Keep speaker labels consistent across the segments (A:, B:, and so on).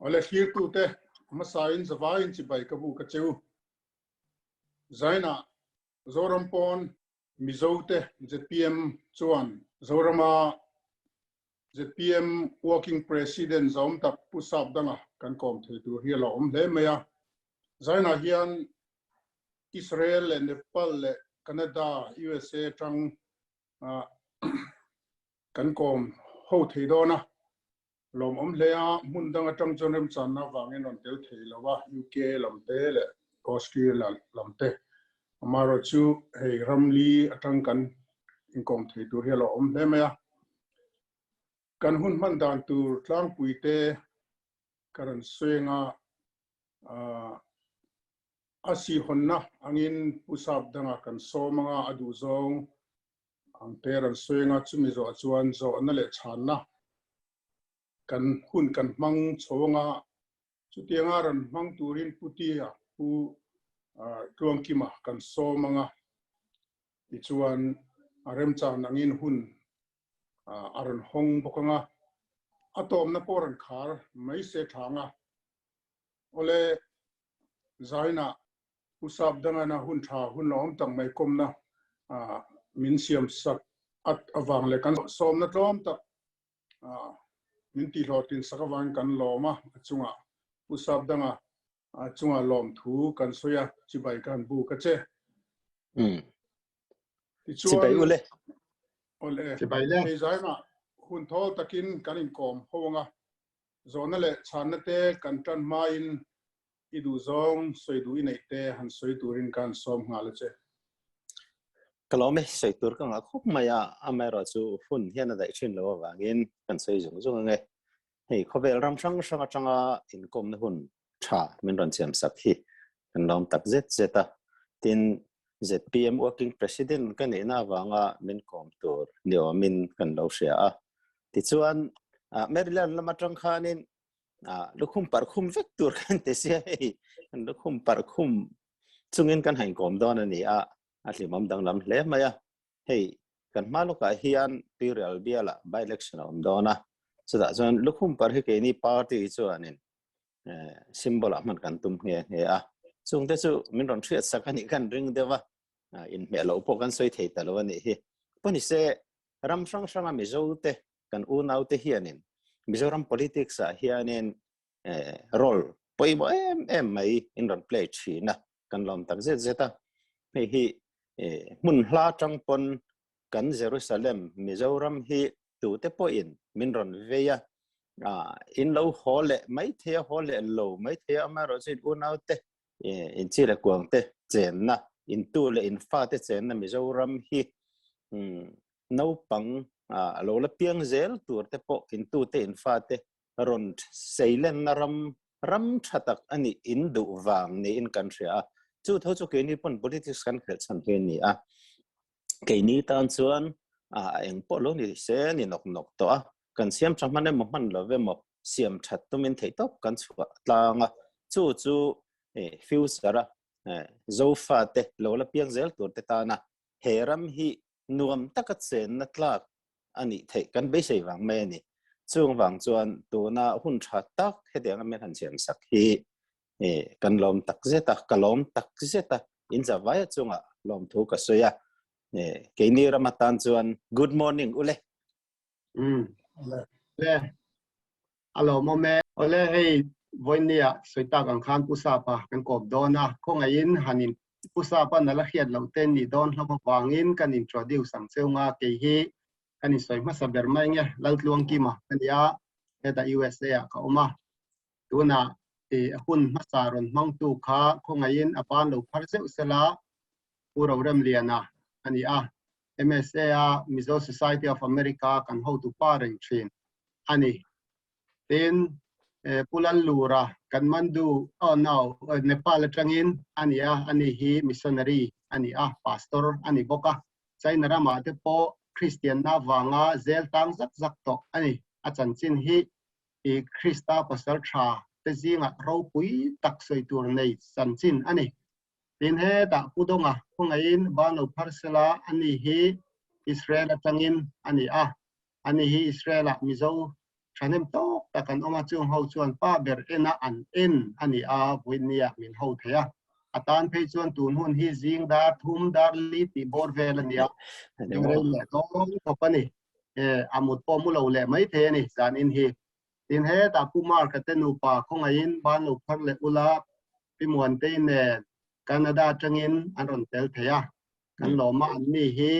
A: ole khir tu te ma sain zawain chi bai ka bu ka cheu zaina zorampon MIZO te ZPM chuan zorama ZPM working president zom tak pu Sapdanga kan kom the tu hi lo om le meya zaina hian Israel and Nepal le Canada USA tang kan kom ho thei do na lom om le a mun dang atang chonem chan na wangin on tel thei lawa UK lamte le Australia lamte amaro chu hei ramli atang kan inkom thei tu hi lo om le meya kan hun man dan tur tlang puite karan suenga asi honna angin pusap danga kan somanga adu zong ang peran suenga chumi zo chuan zo na le channa kan hun kan mang chonga chutianga ran mang turin putia pu tuangkima kan somanga ichuan arem chan angin hun aran hong bokanga atom na poran khar mai se thanga ole zaina usap danga na hun tha hun lom tang mai komna min siam sak at awang le kan som na tlom tak min ti lotin sakawang kan loma chunga usap danga chunga lom thu kan soya chibai kan bu ka che
B: chibai ule
A: ole chibai le zaina hun thol takin kanin kom howanga zona le chanate kan tan main idu zong soidu inaite han soiturin kan som ngala che
B: kalome soitur ka nga khop maya amero chu hun hian da chin lo wangin kan soi jung jung nge hei khovel ram sang sang changa in kom na hun tha min ron chem sak hi kan lom tak zeta tin ZPM working president kan ina wanga min kom tur nio min kan lo sia ti chuan Maryland lama tang khanin lukhum parkhum vektur kan te sia hei lukhum parkhum chungin kan hain kom don ani atlimam dang lam hle maya hei kan maluka hian perial biala by election om dona chuda chuan lukhum par hi ke ni party chuanin symbol man kan tum nge chungte chu min ron thriat sakani kan ring dewa in me lo po kan soi thei talo ani hi poni se ram sang sang MIZO te kan unau te hianin Mizoram politics hianin role poimo em mai in ron play china kan lom tak zeta hei hi mun hla tangpon kan Jerusalem Mizoram hi tu te po in min ron veya in lo hole mai the hole lo mai the amaro chin unau te in chile kwang te chen na in tu le in fa te chen na Mizoram hi no pang lo la piang zel tur te po in tu te in fa te ron seilen na ram thatak ani in du wang ni in country chu tho chu ke ni pon politics kan khel chan he ni ke ni tan chuan eng po lo ni se ni nok to kan siam chamane mo man lo ve mo siam that tu min thei top kan chuwa tlanga chu future zo fa te lo la piang zel tur te ta na heram hi nuam takat chen na tlak ani thei kan be sei wang me ni chung wang chuan tu na hun tha tak hedeng amen han siam sak hi kan lom tak zeta kalom tak zeta in zawai chunga lom thu ka soya ke ni ramatan chuan good morning ule
C: le alo mo me ole hei voinia soita kan khan pusapa kan kop dona khongain hanin pusapa nala khiat lo ten ni don hlo wangin kan introduce sang cheunga ke hi kan soi ma saber mai nge laltluang ki ma kania Hetah USA ka oma tuna hun masaron mang tu kha khongain apan lo pharseu sela uro rem liana ani MSA MIZO Society of America kan how to parent train ani then pulan lura kan mandu now Nepal trangin ani hi missionary ani pastor ani boka chaina rama te po Christian na wanga zel tang zak to ani achan chin hi Krista pastor tha te zinga ro pui tak soi tur nei san chin ani tin he ta pudonga khongain bano parsela ani hi Israel tangin ani hi Israel MIZO chanem to takan oma chung ho chuan pa ber ena an en ani a buinia min ho thea atan phei chuan tun hun hi jing da thum dar li ti bor vel ania rei le to thopani amut pomu lo le mai the ni zan in hi tin he ta pumar ka tenu pa khongain ban lo phar le ula pimuan te ne Canada changin aron tel thea kan lo ma ni hi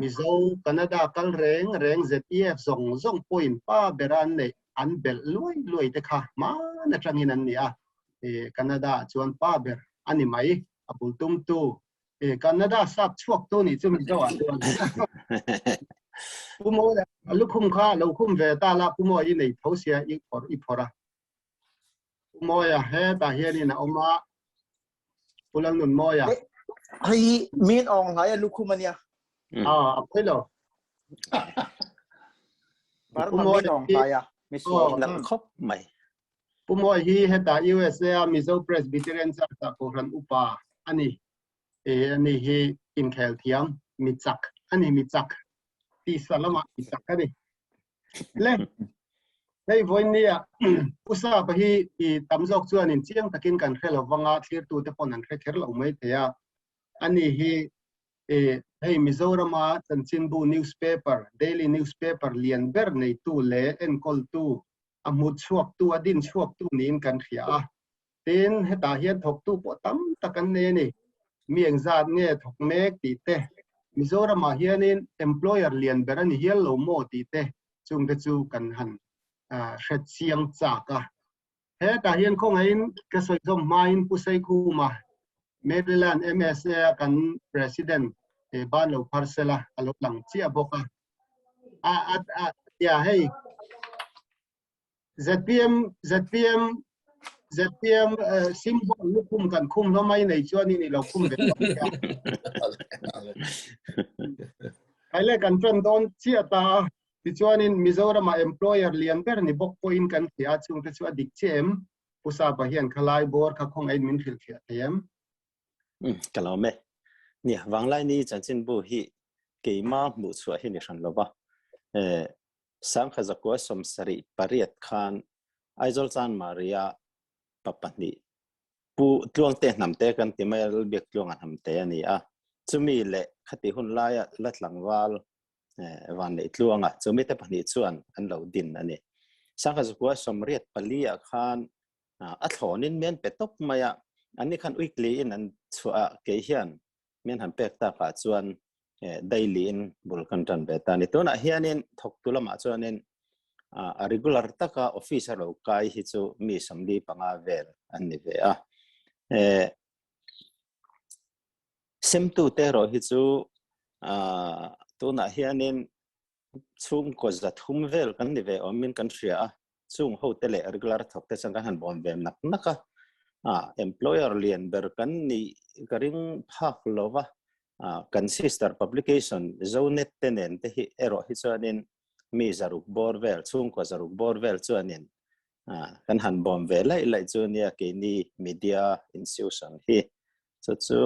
C: MIZO Canada kal reng ZEF zong point pa beran ne an bel loi te kha ma na changin an ni a Canada chuan pa ber ani mai abul tum tu Canada sap chuak tu ni chu MIZO a pumo lukhum kha lokhum ve ta la pumo i nei thosia i phora pumo ya he ta hian na oma pulang nun mo ya
D: hay min ong hay lukhum ania
C: apelo
D: baru min ong kaya miso
B: nang khop mai
C: pumo hi heta USA MIZO Presbyterian Church ta program upa ani ani hi in khel thiam michak ani michak ti salama michak ani le nei voinia usa pa hi tamjok chuan in chiang takin kan khelo wanga thlir tu te pon an kher lo mai thea ani hi hey Mizorama Chanchinbu newspaper daily newspaper lian ber nei tu le en kol tu amut chuak tu adin chuak tu nin kan khia tin heta hian thok tu po tam takan ne ni mieng zat nge thok mek ti te Mizorama hianin employer lian ber ani hial lo mo ti te chung te chu kan han shet siang chaka heta hian khongain ka soi zom main pusai khu ma Maryland MSA kan president ban lo parcela alo lang chia boka ya hey ZPM symbol lukum kan khum no mai nei chuan ni lo khum ve ai kan pen don chia ta ti chuan in Mizorama employer lian ber ni bok point kan thia chung te chu adik chem pusa pa hian khalai bor kha khong ai min khil khia them
B: kalau me ni wanglai ni Chanchinbu hi keima mu chua hi ni ran loba sang khazakwa somsari pariat khan aizol chan maria papani pu tluang te namte kan timail bek tluang namte ani a chumi le khati hun laia latlangwal van le tluanga chumi te pani chuan an lo din ani sang khazakwa somriat palia khan a thlonin men petok maya ani khan weekly in an chua ke hian men han pek ta ka chuan daily in bulkan tan beta ni tona hianin thok tulama chuanin a regular taka officer lo kai hi chu mi samli panga vel an ni ve a semtu te ro hi chu tona hianin chung ko za thum vel kan ni ve omin kan ria chung ho tele regular thok te sang han bom ve nak naka employer lian ber kan ni karing phak lova kan sister publication zonet tenen te hi ero hi chuanin mi zaruk borvel chung ko zaruk borvel chuanin kan han bom ve lai chuania ke ni media institution hi chu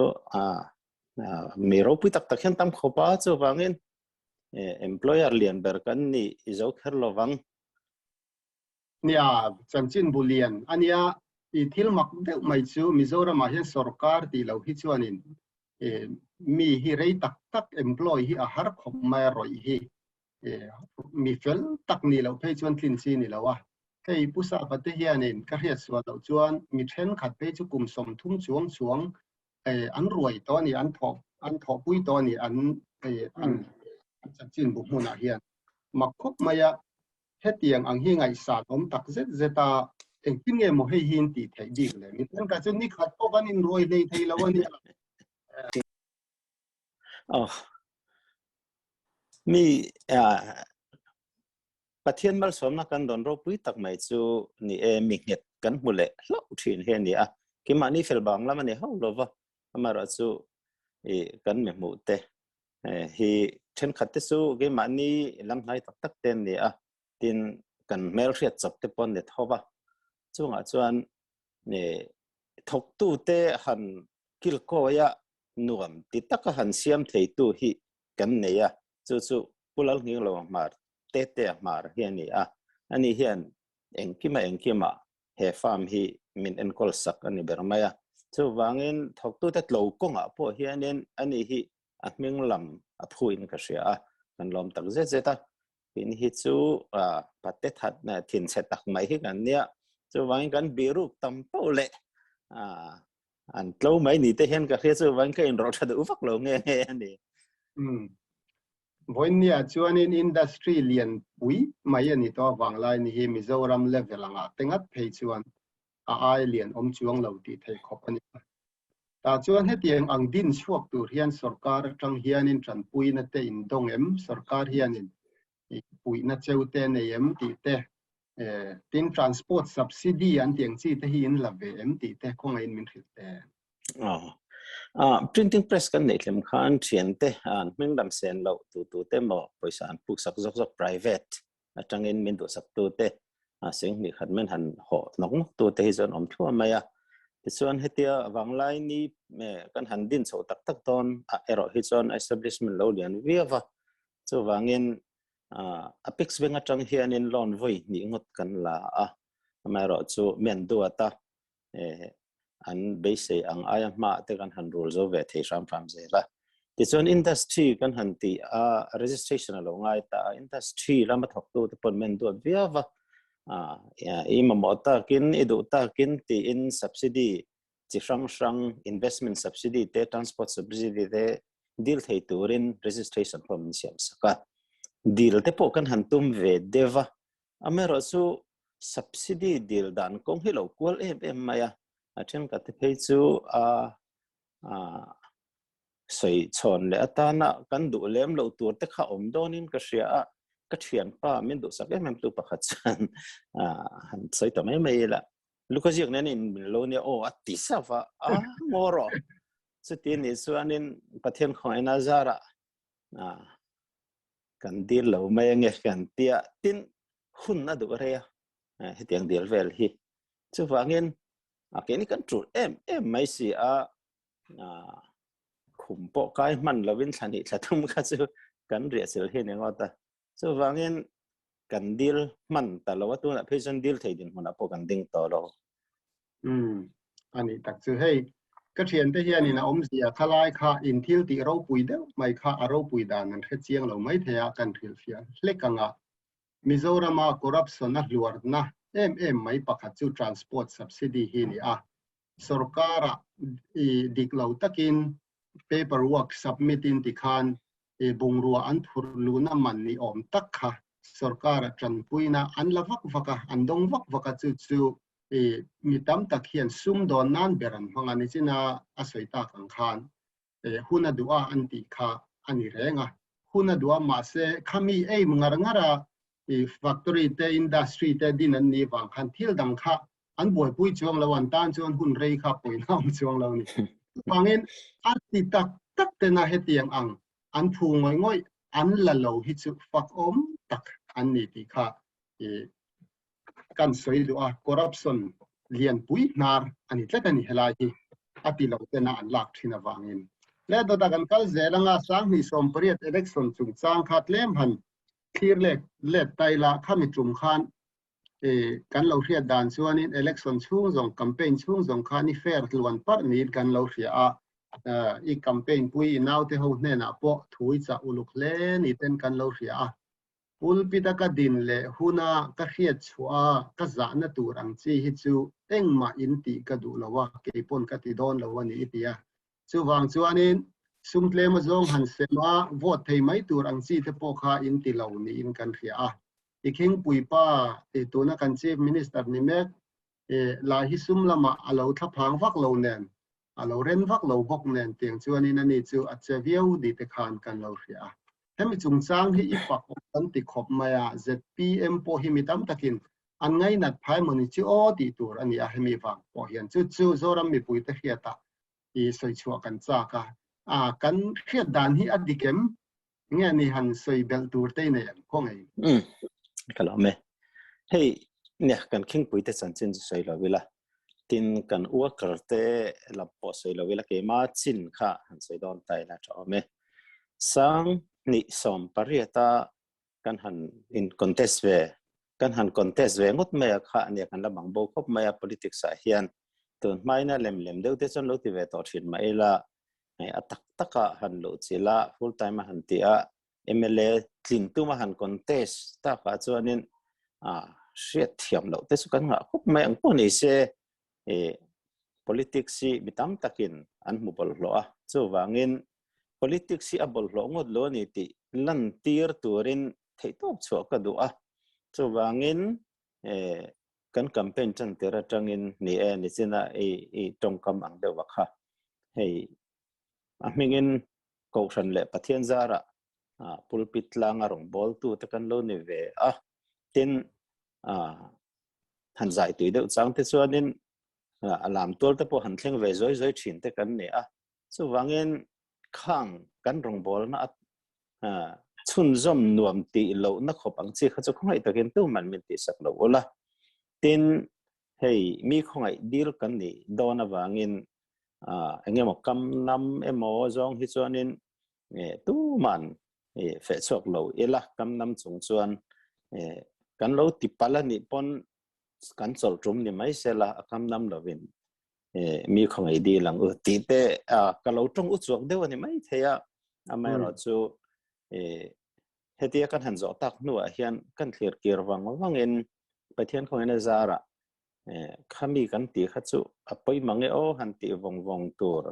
B: mi ro pi tak hian tam khopa chu wangin employer lian ber kan ni izo kherlowang
C: nia Chanchinbu lian ania i thil mak deuh mai chu Mizorama hian sarkar ti lo hi chuanin mi hi rei tak employee hi a har khom mai roi hi mi fel tak ni lo phei chuan thlin chi ni lo wa kei pusa pate hianin ka riat suwa lo chuan mi then khat pe chu kum som thum chuang an ruai to ni an tho pui to ni an Chanchinbu hmuna hian makhop maya hetiang ang hi ngai sa om tak zeta eng pinge mo hei hin ti thei dik le mi tan ka chu ni khat to kan in roi dei thei lo ani
B: mi pathian mal somna kan don ro pui tak mai chu ni mi nget kan mule lo thin he ni a ki mani fel bang la mani ho lova amara chu kan me mu te hi then khatte chu ge mani lam ngai tak ten ni a tin kan mel riat chop te pon ne thoba chunga chuan ne thok tu te han kil ko ya nuam ti taka han siam thei tu hi kan ne ya chu pulal nging lo mar te mar hian ni a anh hian engkima he farm hi min enkol sak ani bermaya chu wangin thoktu te tlo konga po hianin ani hi ahming lam aphuin ka ria kan lom tak zeta in hi chu patet hat na thin setak mai hi kan nia chu wangin kan biru tampo le an tlo mai ni te hian ka ria chu wang ka in ro tha du vak lo nge ani
C: voin nia chuan in industry lian pui mai ani to wanglai ni hi Mizoram level anga tengat phei chuan ai lian chuang lo ti thei khop ani ta chuan hetiang ang din chuak tur hian sarkar tang hian in tran pui na te in dong sarkar hian in pui na cheu te nei ti te tin transport subsidy an tiang chi te hi in la ve ti te khong in min thil te
B: printing press kan nei tlem khan thian te an meng dam sen lo tu te mo poisa an puk sak zok private atangin min du sak tu te sing ni khat men han ho nong tu te hi zon om thua maya tichuan hetia wanglai ni me kan han din chho tak ton ero hi chon establishment lo lian viava chu wangin apex benga tang hian in loan voi ni ngot kan la amaro chu men du ata an base ang aya ma te kan han rules over the ram zela tichuan industry kan han ti registration lo ngai ta industry lama thok tu te pon men du viava imamota kin edu ta kin ti in subsidy chi sang investment subsidy te transport subsidy te deal thei turin registration form siam saka deal te po kan hantum ve deva amero chu subsidy deal dan kong hilo kwal em maya athen ka te phei chu soi chon le atana kan du lem lo tur te kha om donin ka ria ka thian pa min du sak em tu pakhat chan han soi to mai la lukajiak nen in lo ne o ati sawa moro chutin ni chuanin pathian khoina zara kan dil lo mai nge kan tia tin hun na du rea hetiang dil vel hi chu wangin akeni kan tru em mai si khumpo kai man lovin thani thlathum kha chu kan ria sil hi ne ngota chu wangin kan dil man ta lo tu na phison dil thei din hona po kan ding to lo
C: ani tak chu hei ka thian te hian in zia khalai kha in thil ti ro pui de mai kha aro pui dan an khe chiang lo mai thea kan thil fian hlekanga Mizoram corruption na luar na em mai pakhat chu transport subsidy hi ni sarkara diklo takin paperwork submitin ti khan bungrua an thur lu na man ni om tak kha sarkara tran puina an lavak vaka andong vaka chu mitam tak hian sum don nan beran hangani china asoita kan khan huna dua anti kha ani renga huna dua ma se khami ngara factory te industry te din an ni wang khan thil dang kha an boi pui chuang lawan tan chuan hun rei kha poi nam chuang lo ni pangin ati tak te na hetiang an phu ngoi an la lo hi chu fak om tak an ni ti kha kan soi du corruption lian pui nar ani tlatani helai hi ati lo te na an lak thina wangin le do da kan kal zelanga sang ni som priat election chung chang khat lem han clear le taila khami trum khan kan lo hria dan chuanin election chung zong campaign chung zong khani fair luan par ni kan lo hria i campaign pui naw te ho hne na po thui cha uluk le ni ten kan lo hria ulpita ka din le huna ka hriat chua ka za na turang chi hi chu engma in ti ka du lawa ke pon ka ti don lawa ni itia chu wang chuanin sumtle ma zong han sema vote thei mai turang chi te po kha in ti lo ni in kan hria ikhing pui pa tu na kan chief minister ni mek la hi sum lama alo thaphang vak lo nen alo ren vak lo bok nen tiang chuanin ani chu acheviau di te khan kan lo hria hemi chung chang hi ipak kan ti khop maya zpm po hi mitam takin an ngai nat phai moni chi o ti tur ani a hemi wang po hian chu zoram mi pui te hiata i soi chua kan cha ka kan hiat dan hi adikem nge ni han soi bel tur te ne ko ngai
B: kalame hey nya kan king pui te chan chin soi lo wila tin kan worker te la po soi lo wila ke ma chin kha han soi don tai na chome sang ni som pariata kan han in contest ve kan han contest ve ngot me kha ne kan la bang bo khop me politics a hian tun mai na lem deuh te chon lo ti ve to thin mai la atak taka han lo chila full time han ti a MLA tling tu ma han contest ta ka chuanin hriat thiam lo te su kan nga khop mai ang ko nei se politics si mitam takin an mu bol lo a chu wangin politics si abol lo ngot lo ni ti lan tir turin theitok chu ka du a chu wangin kan campaign chan tera tangin ni ni china tongkam ang de wa kha hei amingin ko san le pathian zara pulpit lang arong bol tu te kan lo ni ve tin han zai tu de chang te chuanin alam tol te po han thleng ve zoi thin te kan ne chu wangin khang kan rong bol na chun zom nuam ti lo na khop ang chi kha chu khongai takin tu man min ti sak lo ola tin hei mi khongai dil kan ni dona wangin engemaw kam nam emo zong hi chuanin tu man fe chok lo ela kam nam chung chuan kan lo ti pala ni pon kan chol trum ni mai sela kam nam lovin mi khongai di lang ti te ka lo tong u chuak dew ni mai theya amai ro chu Hetah kan han zo tak nu a hian kan thlir kir wangin pathian khongena zara khami kan ti kha chu apoi mange o han ti wong tur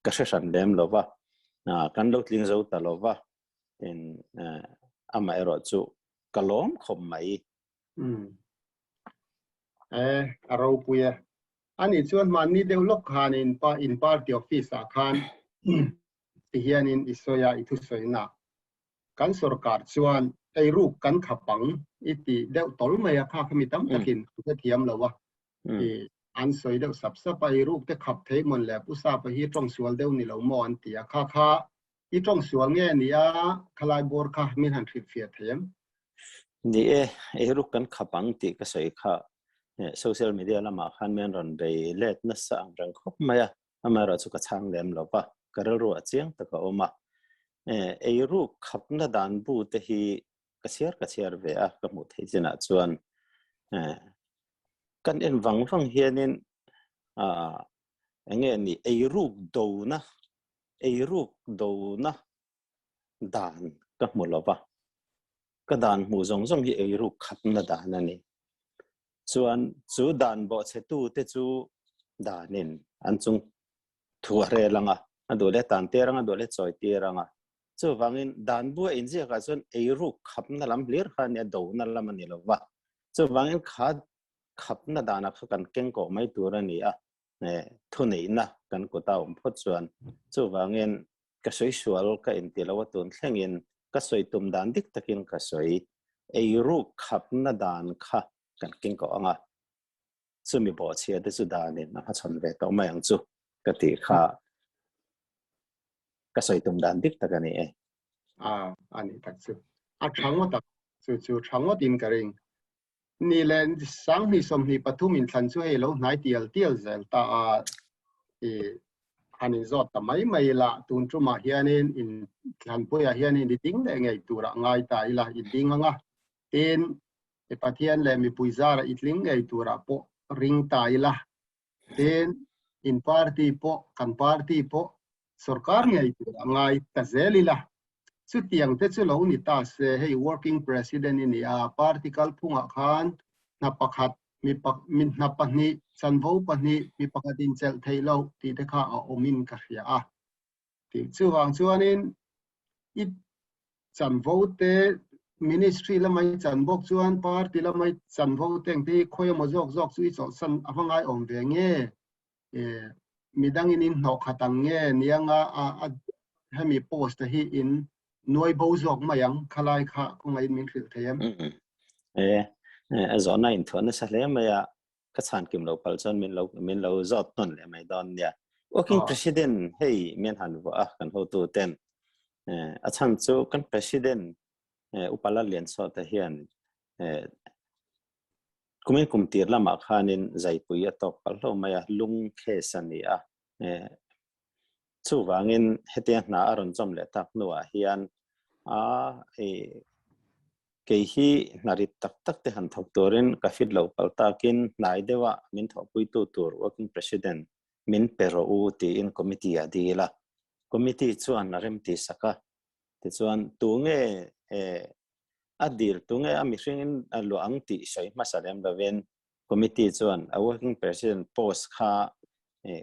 B: ka san dem lova kan lo tling zo ta lova in amai ro chu kalom khom mai
C: aro puya ani chuan man ni deuh lok khan in party office a khan ti hian in isoya ithu soina kan sarkar chuan ei ruk kan khapang iti deuh tol mai a kha khami tam takin ke thiam lawa an soi deuh sap ai ruk te khap thei mon le pusa pa hi tong sual deuh ni lo mo an ti a kha i tong sual nge ni a khalai bor kha min han thrit fia them
B: ni ei ruk kan khapang ti ka soi kha social media lama khan men ron bei let na sang rang khop maya amara chu ka chang lem lova karalru a chiang ta ka oma ei ruk khapna dan bu te hi ka chiar ve a ka mu thei china chuan kan en wang hianin enge ni ei ruk do na dan ka mu lova ka dan mu zong hi ei ruk khapna dan ani chuan chu dan bo che tu te chu danin an chung thua re langa adole tan te ranga dole choi te ranga chu wangin dan bu in je ka chuan ei ruk khapna lam lir kha ne do na lam ani lova chu wangin khapna dana kha kan keng ko mai tur ani thu nei na kan ko ta phot chuan chu wangin ka soi sual ka in ti lawa tun thlengin ka soi tum dan dik takin ka soi ei ruk khapna dan kha kan king ko anga chumi bo chia de chu danin na chon ve to mai ang chu ka ti kha ka soi tum dan dik ta kani
C: ani tak chu a thangwa tak chu thangwa tin karing ni len sang ni som ni pathum in than chu hei lo nai tial zel ta anin zot ta mai la tun chu ma hianin in than poya hianin di ting le ngai tura ngai ta ila i ding anga tin pathian le mi puizara itling ngai tura po ring ta ila tin in party po kan party po sarkar ngai tura ngai ta zelila chu tiang te chu lo ni ta se hei working president in a particle phunga khan na pakhat min na pani chanvo pani mi pakhatin chel theilo ti te kha a omin ka ria a ti chu wang chuanin I chanvo te ministry lamai chanbok chuan party lamai chanvo teng ti khoyama jok chu I chaw san awangai om ve nge midangin in no khatang nge nianga a hemi post hi in noi bo jok mayang khalai kha kungai min thil them
B: azona in thona sa le maya ka chan kim lo pal chon min lo zot ton le mai don ya working president hey men han wa kan ho tu ten a chan chu kan president upala lian so ta hian kumin kumtir lama khanin zaipuya tok pal lo maya lung khe sania chu wangin Hetah na aron chom le tak nuwa hian ke hi narit tak te han thok torin ka fit lo paltakin nai dewa min thopui tu tur working president min pero u ti in committee adila committee chuan narem ti saka ti chuan tunge adil tunge ami hringin lo ang ti soi masalem daven committee chuan a working president post kha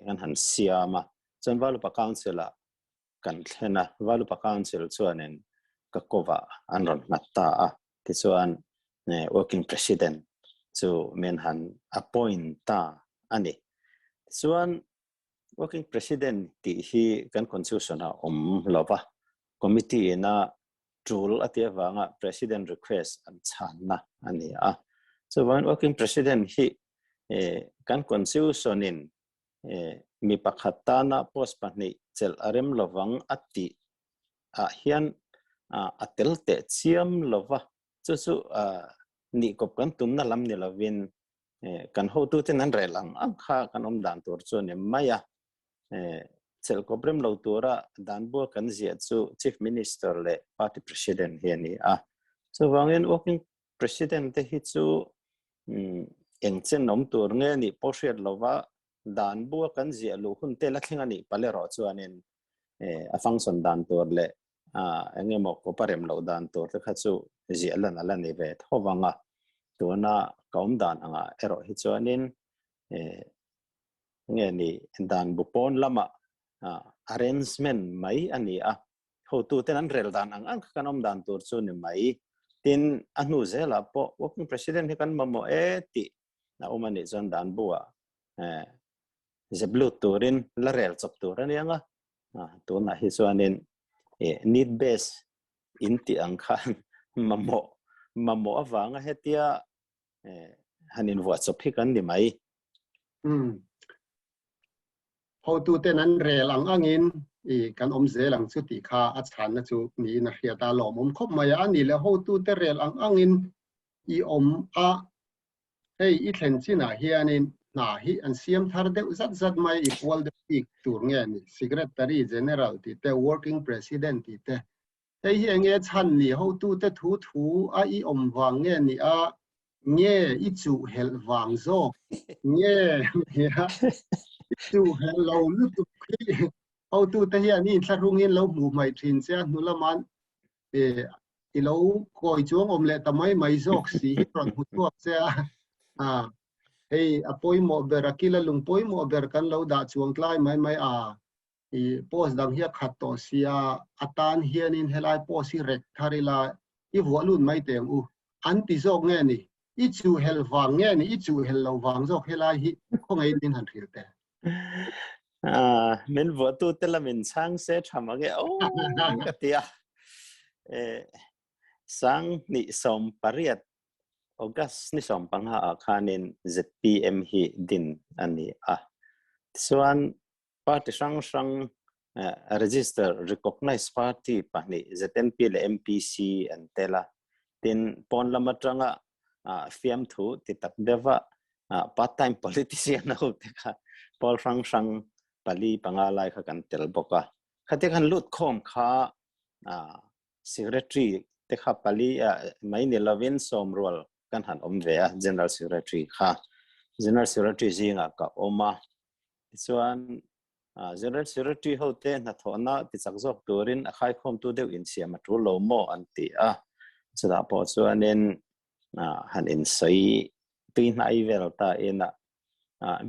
B: an han siama chuan valupa council a kan thena valupa council chuanin ka kova anron natta a ti chuan working president chu men han appoint ta ani chuan working president ti hi kan constitution a lova committee na rule atia wanga president request an channa ani a so one working president hi kan constitution in mi pakhatana post pani chel arem lovang ati a hian atelte chiam lova chu ni kop kan tumna lam ni lovin kan ho tu ten an relang ang kha kan dan tur chu ne maya chel koprem lo tura dan bo kan zia chu chief minister le party president hiani a so wangin working president te hi chu engchen nom tur nge ni poshet lova dan bo kan zia lu hun te la thlinga ni palero chuanin a function dan tur le enge mo ko parem lo dan tur te kha chu zia lan ala ni ve thowanga tuna kaum dan anga ero hi chuanin nge ni dan bu pon lama arrangement mai ani a ho tu ten an rel dan ang kanom dan tur chu ni mai tin anu zela po working president hi kan mamo ti na umani zon dan bua zeblu turin la rel chok tur ani anga tu na hi chuanin need base inti ang khan mamo awanga hetia hanin wa chop hi kan ni mai
C: ho tu ten an relang angin kan zelang chu ti kha a chan na chu ni na hria ta lom khop maya ani le ho tu te relang angin a hei I thlen china hianin na hi an siam thar de zat mai equal the peak tur nge ni secretary general ti te working president ti te hei hi nge chan ni ho tu te thu a wang nge ni a nge I chu hel wang zo nge ya tu hello lu tu au tu te hian ni tharungin lo mu mai thin che nulaman I lo koi chuang le tamai mai zok si hi ron hu tu che hey apoi mo berakila lungpoi mo ber kan lo da chuang klai mai post dang hi khat to sia atan hianin helai post hi rek tharila I volun mai teng anti zok nge ni I chu hel wang nge ni I chu hel lo wang zok helai hi khongai din han thil te
B: men vo tu tela min sang se thamage katia sang ni som pariat August ni som pangha khanin ZPM hi din ani chuan party sang register recognize party pani ZNP le MPC and tela tin pon lamatanga fiam thu ti tak deva part time politician ho te kha pol sang pali pangalai kha kan tel boka khate kan lut khom kha secretary te kha pali mai ne lovin som role kan han ve general secretary kha general secretary zinga ka oma chuan general secretary ho te na thona ti chakjok turin khai khom tu deu in siam tu lo mo anti chada po chuanin han in sai tin ai vel ta ena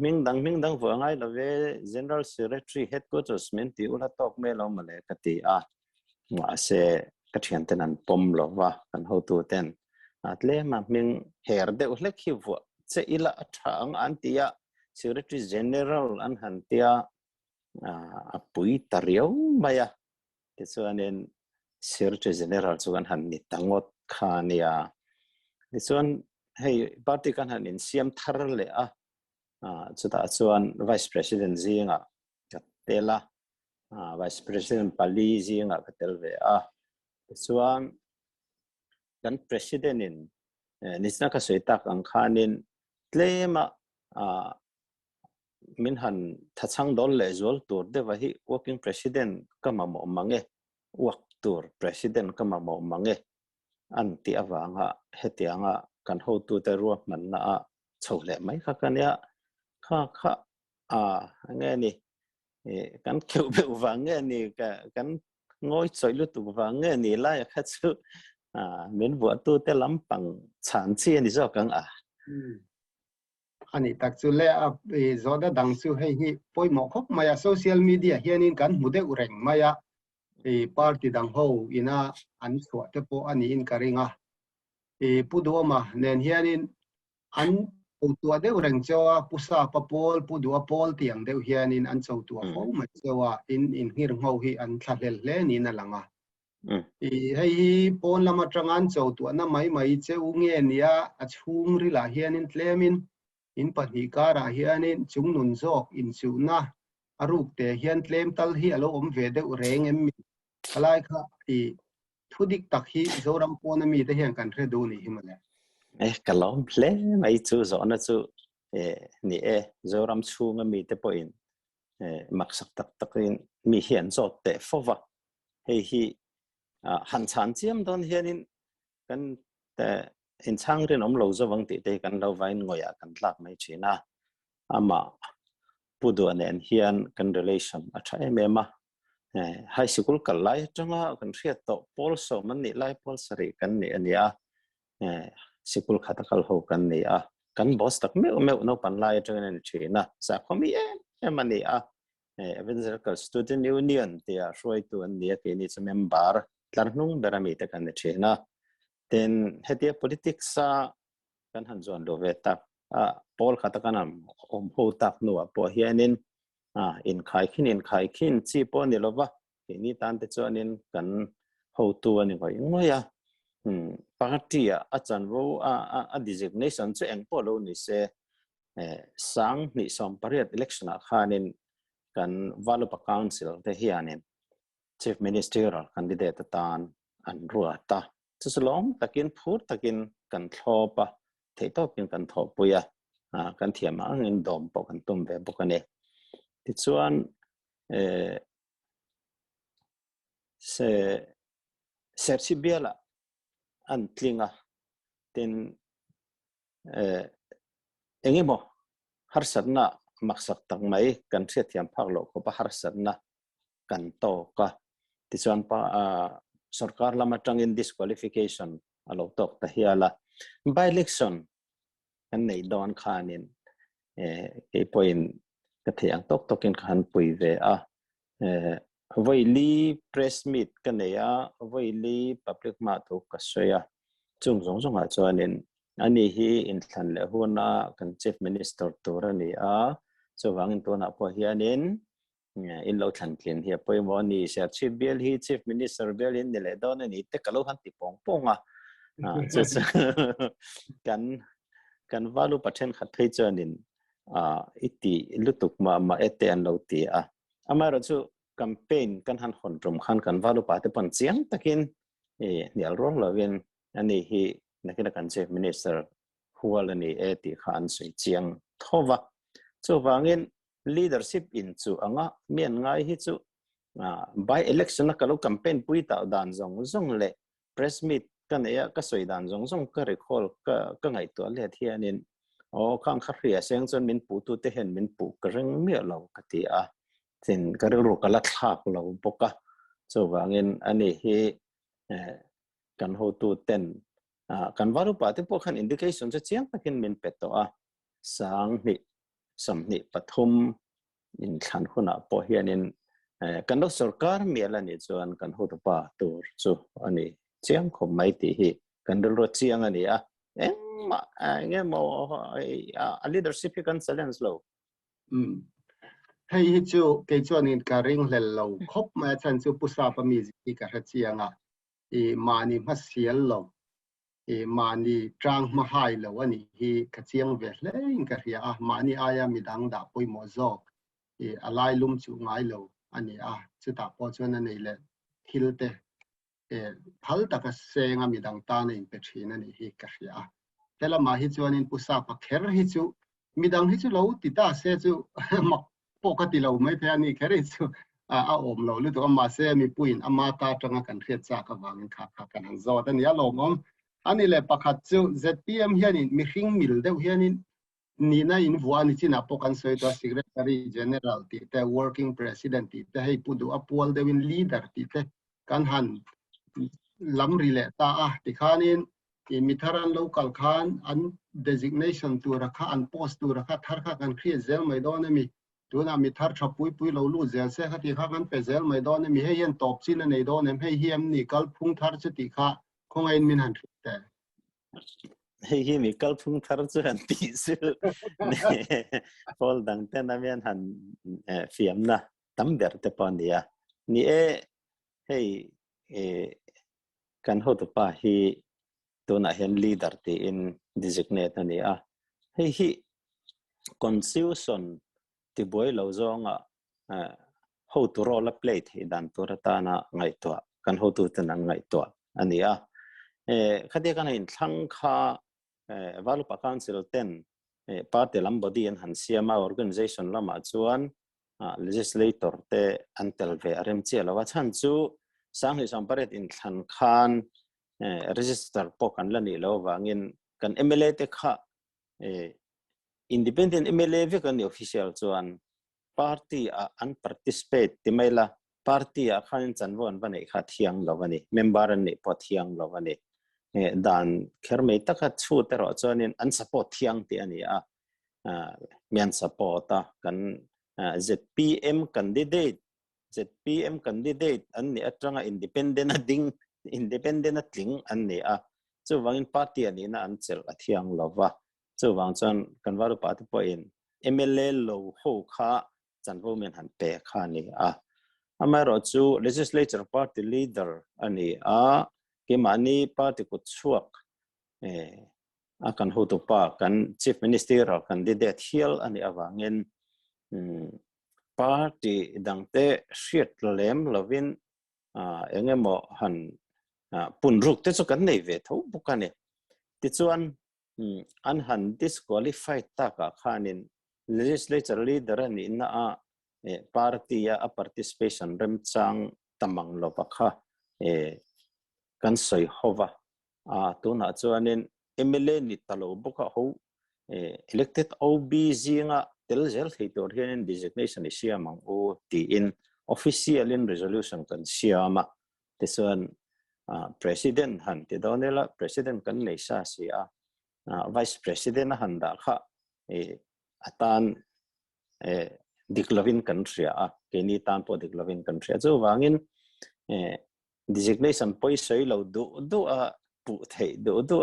B: mingdang wangai love general secretary headquarters men ti ula tok me lo male kati ma se kathian ten an pom lo wa kan ho tu ten atle ma ming her de ule khi wa che ila athang antia secretary general an hantia apui tariau maya ke chuanin secretary general chuan han ni tangot khania ni chuan hei party kan han in siam thar le chuta chuan vice president zinga katela vice president pali zinga katel ve chuan kan president in nisna ka soitak ang khanin tlema min han thachang dol le zol tur de wahi working president kama mo mange wak tur president kama mo mange an ti awanga hetianga kan ho tu te ru man na chole mai kha kan ya kha nghe ni kan kêu be wa nghe ni kan ngoi choi lu tu wa nghe ni la kha chu min bu tu te lam pang chan chi ni zo kang
C: ani tak chu le a zoda dang chu hei hi poi mo khop maya social media hianin kan mude ureng maya party dang ho ina an chwa te po ani in karinga pudoma nen hianin an tua de ureng chawa pusa papol pudua pol tiang de hianin an chau tua fo ma chawa in hir ngau hi an thalel le ni na langa hei pon lama trangan chau tua na mai che unge nia a chung ri la hianin tlemin in pathi kara hianin chung nun zok in chuna aruk te hian tlem tal hi alo om ve de ureng em kalai kha thudik tak hi zoram pon mi te hian kan re do ni himale
B: kalom ple mai chu zo na chu ni zoram chu nga mi te point mak sak tak takin mi hian zo te fowa hei hi han chan chiam don hianin kan te in chang rin om lo zo wang ti te kan lo vain ngoya kan tlak mai china ama pudu anen hian kan relation a tha emema high school kalai changa kan riat to pol so man ni lai pol sari kan ni ania sikul khatakal ho kan ni kan boss tak me no pan lai atang ni china sa khomi mani evangelical student union tia roi tu an ni ke ni member tlarnung berami te kan ni china then hetia politics sa kan han zon do veta pol khatakanam ho tak no po hianin in khai khin chi po ni lova ke ni tan te chonin kan ho tu ani hoi ngoya party a chan vo a designation che eng po lo ni se sang ni som pariat election a khanin kan valupa council te hianin chief ministerial candidate tan an ruata chuslom takin phur takin kan thopa theito pin kan thopuya kan thiama ngin dom po kan tum ve bokane ti chuan se sersibiala an tlinga tin engimo harsatna maksak tak mai kan thia thiam phak lo ko pa harsatna kan to ka ti chuan pa sarkar lama tangin disqualification alo tok ta hiala by election kan nei don khanin ke point ka thiang tok tokin khan pui ve voili press meet kanaya voili public ma to kasaya chung zong a chuanin ani hi in thlan le huna kan chief minister turani so wangin to na po hianin in lo thlan tlin hi poimo ni sir chief bill hi chief minister bill in le don ani te kalo han ti ponga kan valu pathen khat thei chuanin iti lutuk ma ete an lo ti amaro chu campaign kan han hon rom khan kan valu pa te pan chiang takin nial rong lovin ani hi nakina kan chief minister hualani eti khan sui chiang thova chu wangin leadership in chu anga mian ngai hi chu by election na kalo campaign pui ta dan zong le press meet kan ya ka soi dan zong ka recall ka ngai to le thianin khang khria seng chon min pu tu te hen min pu ka reng mi lo ka ti tin ka rilru kala thak lo boka chu wangin ani hi kan ho tu ten kan varu pa te po khan indication cha chiang takin min peto sang ni sam ni pathum in khan huna po hianin kan lo sarkar miala ni chuan kan ho tu pa tur chu ani chiang khom mai ti hi kan ro chiang ani nge mo a leadership kan challenge lo
C: hei hi chu ke chuanin ka ring hlel lo khop ma chan chu pusa pa mi ki ka ha chianga mani ma sial lo mani trang ma hai lo ani hi ka chiang ve hle in ka ria mani aya mi dang da poi mo zo alai lum chu ngai lo ani chu ta po chuan nei le thil te phal ta ka senga mi dang ta nei pe thina ni hi ka ria tela ma hi chuanin pusa pa kher hi chu mi dang hi chu lo ti ta se chu mak pokati lo mai the ani khere chu AWM lo lu to ma se mi puin ama ta tanga kan khiat cha ka wangin kha kan han zo tan ya lomom ani le pakhat chu ZPM hianin mi hring mil deuh hianin nina in vuani china pokan soi to secretary general ti te working president ti te hei pudu apol dewin leader ti te kan han lam rile ta ti khanin i mitharan local khan an designation tu rakha an post tu rakha thar kha kan khri zel mai don mi tuna mithar thapui pui lo lu zel se kha ti kha kan pe zel mai don mi hei hian top chin nei don em hei hiam ni kal phung thar che ti kha khongain min han te
B: hi mi kal phung thar chu han ti su pol dang te na mian han fiam na tam der te pon dia ni hei kan ho to pa hi to na hen leader ti in designate ani hei hi confusion ti boy lo zonga ho to roll a plate hi dan to ta na ngai to kan ho tu tan ngai to ani khade kan in thlang kha Valupa Council 10 party lam body and han siama organization lama chuan legislator te antel ve rem chela wa chan chu sang hi samparet in than khan register pokan lani lo wangin kan MLA te kha independent MLA ve kan official chuan party an participate timaila party khan chanwon bane kha thiang lawani member an ni po thiang lawani dan khermei taka chu te ro chuanin an support thiang ti ani mian support kan ZPM candidate an ni atanga independent tling an ni chu wangin party ani na an chel athiang lova chu wang chuan kan waru pa te po in MLA lo ho kha chanwo men han pe kha ni amaro chu legislature party leader ani ke mani party ko chuak akan ho to pa kan chief minister candidate hial ani awangin party dangte hriat lem lovin engemo han punruk te chu kan nei ve tho bukani ti chuan an han disqualified ta ka khanin legislature leader ani na party a participation rem chang tamang lo pakha kan soi hova tuna chuanin MLA ni talo buka ho elected OB zinga telzel theitor hian designation siamang o ti in official in resolution kan siama tesuan president han ti donela president kan nei sa sia vice president han da kha atan diklavin kan ria keni tan po diklavin kan ria chu wangin designation poi soi lo do pu thei do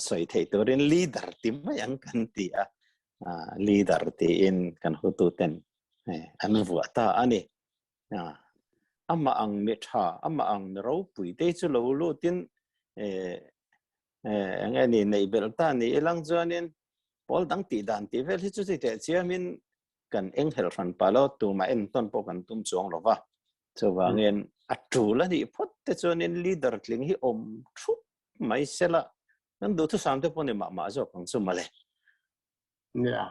B: soi thei torin leader tim yang kan ti leader ti in kan hutu ten an vuata ani ama ang metha ama ang ro pui te chu lo lo tin ngani nei belta ni elang joanin pol dang ti dan ti vel hi chu te chiamin kan eng hel ran palo tu ma en ton po kan tum chong lova so wangin atu la ni phot te chonin leader tling hi om thu mai sela nan do thu sam te pone ma zo pang chu male
C: ya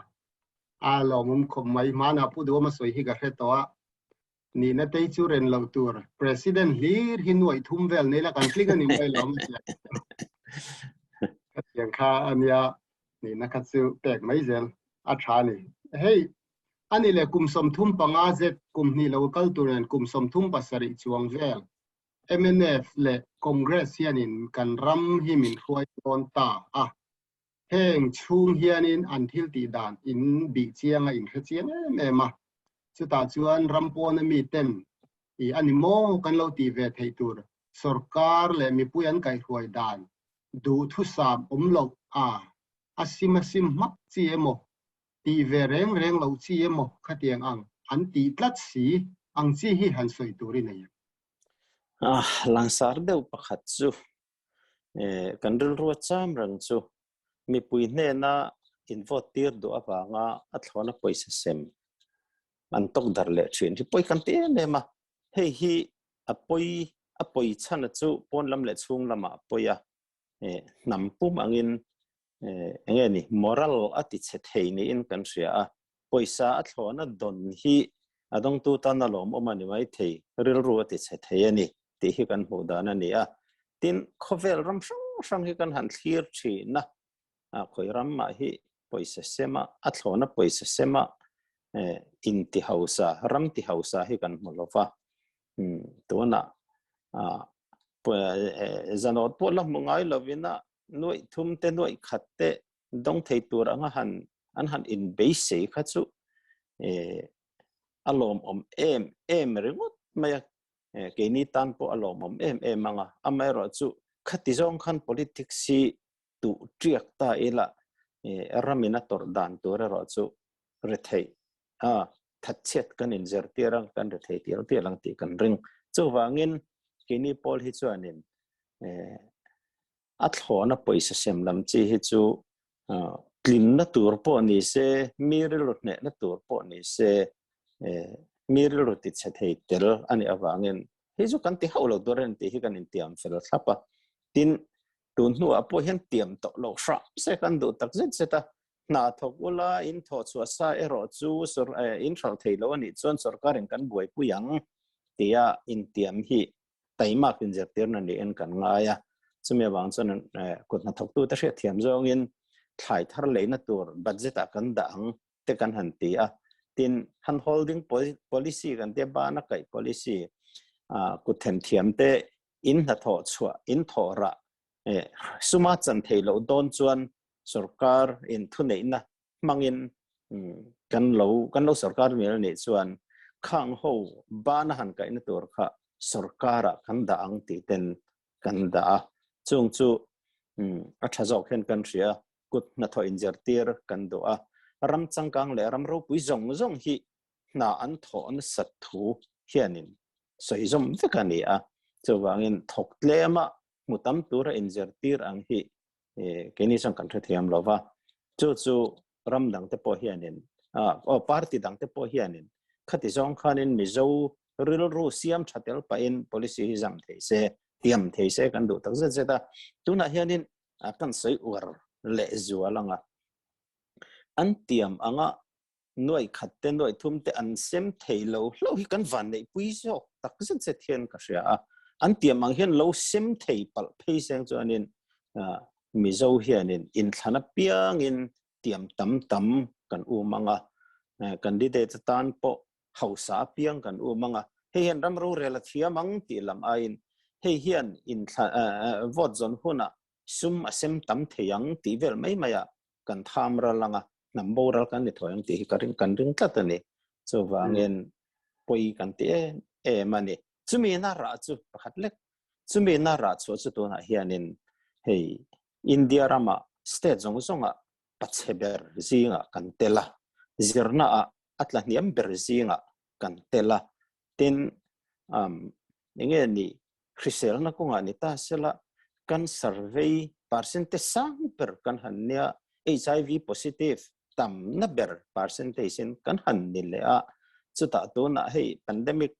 C: lo mum khom mai mana pu do ma soi hi ga hetoa ni na te chu ren lo tur president lir hi noi thum vel nei la kan klik ani mai lam yang kha ania ni na kha chu tek mai zel a tha ni hey ani le kum som thum panga zet kum ni local turen kum som thum pasari chuang vel MNF le congress hianin kan ram himin khoi ton ta heng chung hianin until ti dan in bi chianga in kha chiang ma chu ta chuan rampon mi ten i animo kan lo ti ve thei tur sarkar le mi puyan kai khoi dan du thu sam lo asimasim mak chi emo ti ve reng lo chi emo khatiang ang an ti tlat si ang chi hi han soi turi nei
B: langsar deuh pakhat chu kan rilru cham rang chu mi pui hne na in vote tir do awanga athlona poisa sem an tok dar le thin hi poi kan te ma hei hi apoi chana chu pon lam le chung lama poya nampum angin engeni moral ati che thei ni in kan ria poisa athlona don hi adong tu tan na lom omani mai thei rilru ti che thei ani ti hi kan hu dan ani a tin khovel ram sang hi kan han thlir thi na a khoi ram ma hi poisa sema athlona poisa sema in ti hausa ram ti hausa hi kan molova to na zanot pola mungai lovina noi thum te noi khatte dong thei tur anga han in base khachu alom em ringot maya ke ni tan po alom em manga amero chu khatizong khan politics si tu triak ta ela ramina tor dan tur ro chu rethei thachet kan in zer tirang kan rethei tir lang ti kan ring chu wangin kini pol hi chuanin athlona poisa sem lam chi hi chu klin na tur po ni se miril ne na tur po ni se miril ti chethei tel ani awangin hi chu kan ti haulo doren ti hi kan in tiam fel thapa tin tun nu apo hian tiam to lo sha se kan du tak zet zeta na thok ula in tho chu sa ero chu sur in thal thei lo ani chon sarkarin kan buai puyang tia in tiam hi taima kin zer tir na ni en kan ngaya chumi wang chon kut na thok tu ta hre thiam zong in thlai thar leina tur budget a kan dang te kan han ti a tin han holding policy kan te ba na kai policy kut them thiam te in na tho chua in thora suma chan thei lo don chuan sarkar in thunei na mangin kan lo sarkar mel ni chuan khang ho ba na han kai na tur kha sarkara kan da ang ti ten kan da chung chu a thazok hen kan ria kut na tho injer tir kan do a ram changkang le ram ro pui zong hi na an tho an sat thu hianin soizom vekani a chuwangin thok tlema mutam tura injer tir ang hi keni sang kan thiam lova chu ram dang te po hianin party dang te po hianin khati zong khanin mizo rilru siam thatel pa in policy jam theise tiam theise kan du tak zeta tuna hianin kan sei war le zualanga an tiam anga noi khatte noi thumte an sem theilo lo hi kan van nei puiso tak zet hian ka ria an tiam ang hian lo sem thei pal pheiseng chuanin mizo hianin in thana piang in tiam tam kan umanga candidate tan po hausa piang kan umanga hian ram ro relathia mang ti lam ain hian in vote zon huna sum asem tam theyang ti vel mai maya kan thamra langa namboral kan ni thoyang ti kan ring tlatani so wangin poi kan ti mani chumi na ra chu pakhat lek chumi na ra chu to na hianin hei india rama state zonga pacheber zinga kan tela zirna atla niam ber zinga kan tela tin nge ni krisel na ko nga ni ta sela kan survey percentage sang per kan hanya hiv positive tam na ber percentage kan han ni le a chuta to na hei pandemic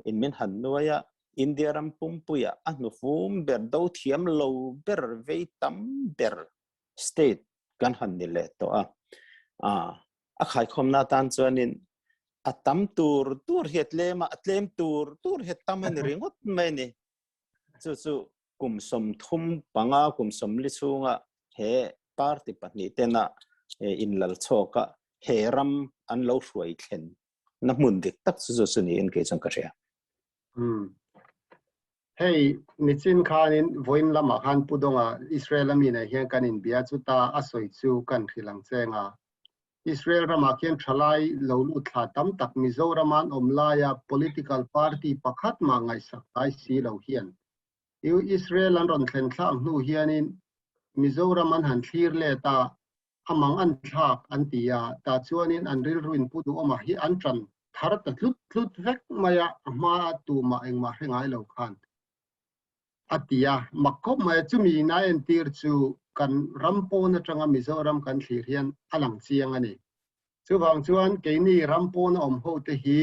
B: in min han noya india ram pumpuya anu fum ber do thiam lo ber ve tam ber state kan han ni le to a khai khom na tan chuanin atam tur het lema atlem tur het taman ringot mai ni chu kum som thum panga kum som li chunga he party pahni tena in lal choka heram an lo hruai thlen na mun dik tak chu suni en ke chang ka ria
C: hey nichin khanin voin lama khan pudonga israel amina hian kanin bia chuta asoi chu kan thilang chenga Israel ramakian thalai lolu thla tam tak mizoraman omlaya political party pakhat ma ngai sakai si lo hian yu Israel an ron thlen thla nu hianin mizoraman han thlir le ta amang an thak an tia ta chuanin an ril ruin pudu oma hi an tran thar ta thlut vek maya ma tu ma eng ma hengai lo khan atia makop ma chumi na en tir chu kan rampo na tanga mizoram kan thlir hian alang chiang ani chuwang chuan keini rampo na om ho te hi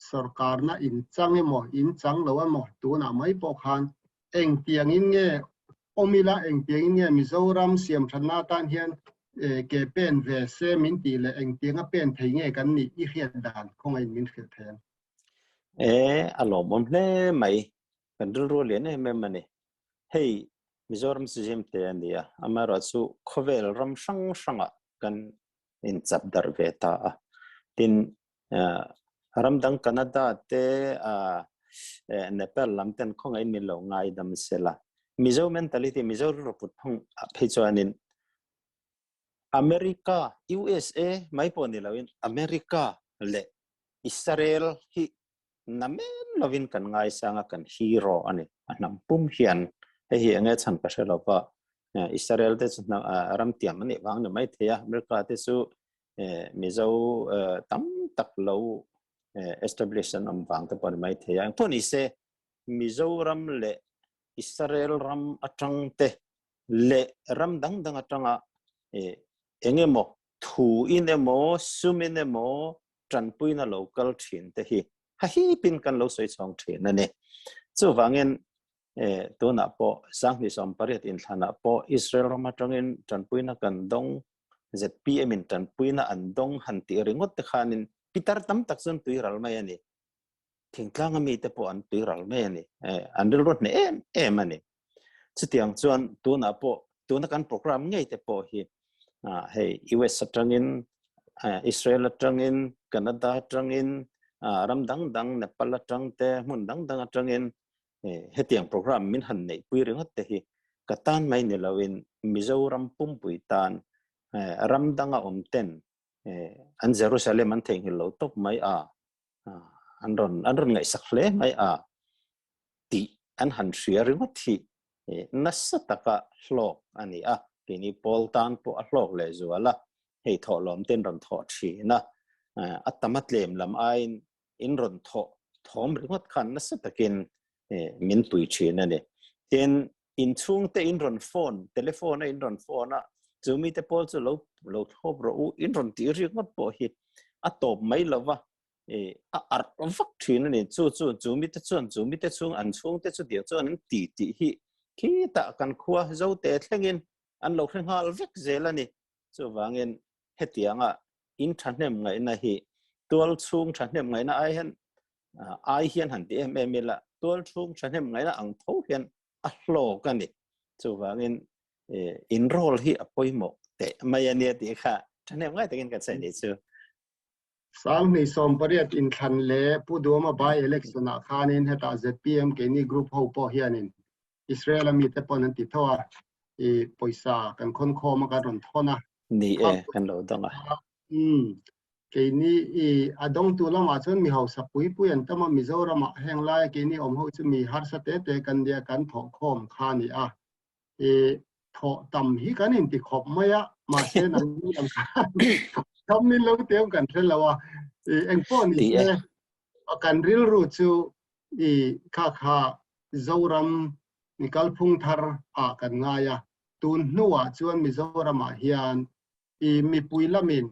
C: sarkar na in chang lo amo tu na mai po khan eng tiang in nge omila eng tiang in nge mizoram siam thana tan hian ke pen ve se min ti le eng tinga pen thei nge kan ni I hian dan khong ai min khel then
B: alom om hle mai kan rilru le ne me mani hei Mizoram sijim te ania amara chu khovel ram sang sanga kan in chap dar ve ta tin ramdang Canada te Nepal lamten khong ai min lo ngai dam sela Mizo mentality Mizo ro put phang phechuanin America USA mai poni lawin America le Israel hi namen lovin kan ngai sanga kan hero ani anam pum hian hi anga chan ka shelova Israel te chna ram tiam ani wang na mai thea America te su Mizo tam tak lo establishment am wang te pon mai thea poni se Mizo ram le Israel ram atang te le ram dang dang atanga engemo thu inemo suminemo tranpuina local thin te hi hi pin kan lo soi chong thin ane chu wangin to na po sang ni som pariat in thana po Israel ram atangin tranpuina kan dong ZPM in tranpuina an dong han ti ringot te khanin pitar tam tak sun tuiral mai ani thingtlang mi te po an tuiral mai ani andil rot ne em ani chutiang chuan to na po to na kan program ngai te po hi hey US atangin Israel atangin Canada atangin ram dang dang Nepal atang te mun dang dang atangin hetiang program min han nei pui ringot te hi katan mai ne lawin Mizoram pum pui tan ram danga ten an Jerusalem an theng hilo top mai anron ngai sakhle mai ti an han shia ringot hi nasataka hlok ani kini poltan po hlok le zuala hei tho lom ten ron tho thi na atamat lem lam ain in ron tho thom ringot khan nasatakin min pui thi na ne ten in chung te in ron phone telephone in ron phone chumi te pol chu lo thop ro in ron ti ringot po hi atop mai lova ar vak thin ni chumi te chung an chung te chu dia chuan an ti hi khi ta kan khua zo te thlengin an lo thleng hal vek zelani chu wangin hetianga in thanem ngai na hi tual chung thanem ngai na ai hian han ti em la tual chung thanem ngai na ang tho hian a hlo kani chu wangin in role hi apoimo te mai ania ti kha thanem ngai takin ka chai ni chu
C: sang ni som pariat in than le pudoma by election a khanin Hetah ZPM ke ni group ho po hianin Israel mi te pon ti thoa poisa kan khon khoma ka ron thona
B: ni kan lo danga
C: ke ni adong tu lama chon mi hau sapui pui an tama Mizoram heng lai ke ni om ho chu mi har sa te kan dia kan tho khom khani tho tam hi kan in ti khop maya ma se nang ni ang thom min lo te kan thel lawa eng po ni se kan rilru chu kha zoram nikal phung thar kan ngaya tun nuwa chuan Mizoram hian mi pui lamin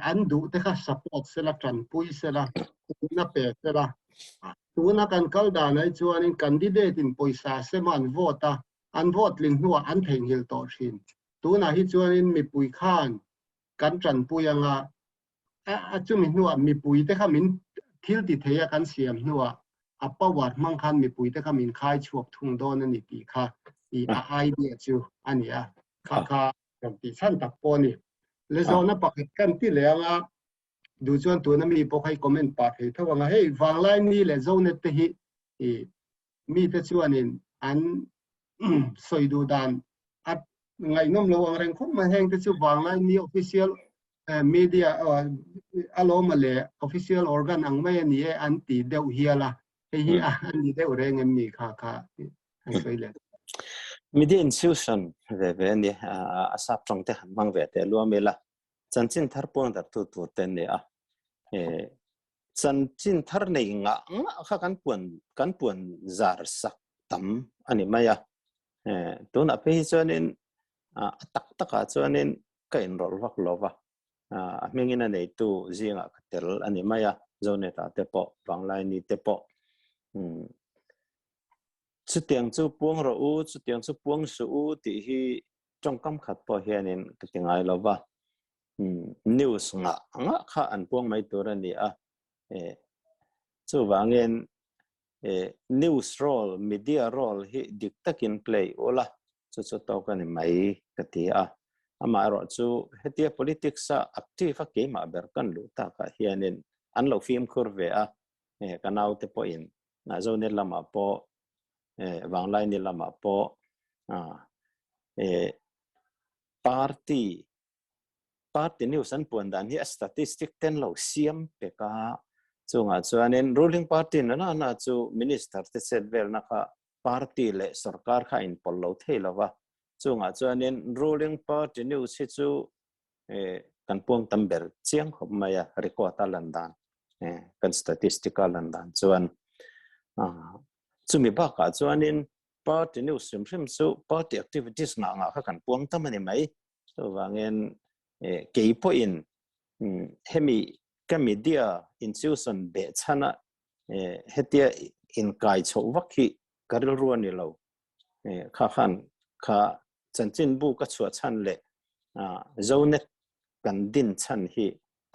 C: an du te kha support sela tran pui sela na pe sela tuna kan kal da nai chuan in candidate in poisa seman vota an vote ling nuwa an theng hil to thin tuna hi chuan in mi pui khan kan tran pui anga chu mi nuwa mi pui te kha min thil ti theya kan siam nuwa apawat mang khan mi pui te kha min khai chuak thung don ani ti kha idea chu ania kha ti san tak poni le zona pakhat kan ti leanga du chuan tu na mi pokhai comment pa thei thawanga hei wanglai ni le zone te hi mi te chuanin an soidu dan at ngai nom lo ang reng khom ma heng te chu wanglai ni official media alo male official organ ang mai ni an ti deu hiala hi an ni deu reng mi kha an soile
B: media institution ve ni asap tong te han mang ve te lo mela chanchin thar pon dar tu ten ne chanchin thar nei nga kha kan puan zar sak tam ani maya to na pe chuanin taka chuanin ka in rol vak lova mengina nei tu zinga katel ani maya zone ta te po banglai ni te po chutiang chu puang ro chutiang chu puang su ti hi trong cam khát po hian in cái tiếng ai lo va news nga kha an puang mai tur ani a chu wangin news role media role hi dik takin play ola chu to kan mai katia ama ro chu hetia politics a active ke ma ber kan lu ta ka hianin an lo film kurve a kanau te po in na zo ne lama po wanglai ni lama po party news an puan dan hi statistic ten lo siam pe ka chunga chuanin ruling party na chu minister te set vel na kha party le sarkar kha in pollo theilawa chunga chuanin ruling party news hi chu kan puang tamber chiang khop maya record landan kan statistical landan chuan chumi ba ka chuanin party news sim chu party activities nga kha kan puang tamani mai so wangen ke po in hemi media institution be chana hetia in kai chho wakhi rilru ani lo kha khan kha chanchin bu ka chua chan le zonet kan din chan hi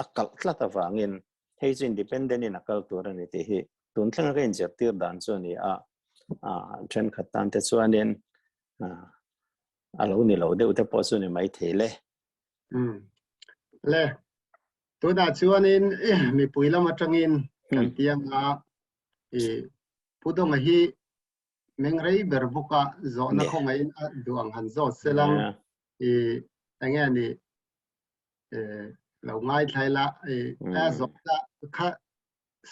B: akal tlata wangin hei independent in akal tur ani te hi tun thlang ren jer tir dan chu ni tren khatan te chuanin alo ni lo de te po chu ni mai thele
C: le tôi đã chuanin mi pui lama tangin kan tiang pudong hi mengrei berbuka zo na khongai duang han zo selang angani lo ngai thaila zo da kha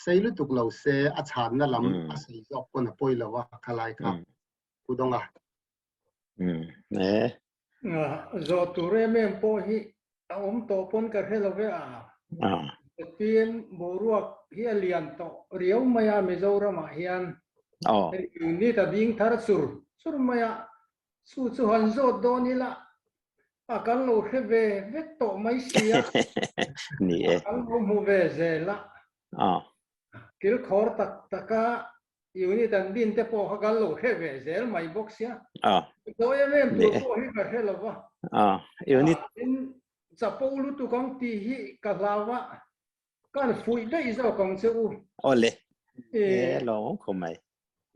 C: seilu tuk lo se a chan na lam a sei zo ko na poi lawa khalai kha pudonga
E: zo ture mem po hi to pon ka helove tin boruak hi lian to riau maya mizorama hian ni ta ding thar sur maya chu han zo donila akan lo heve vek to mai sia
B: ni
E: akan lo mu ve zela kil khor taka yuni tan din te po akan lo heve zel mai boxia do em tu po hi ka helova
B: yuni
E: Zapolu tu kong ti hi kalawa kan fui dei zo kong chu
B: ole lo khomai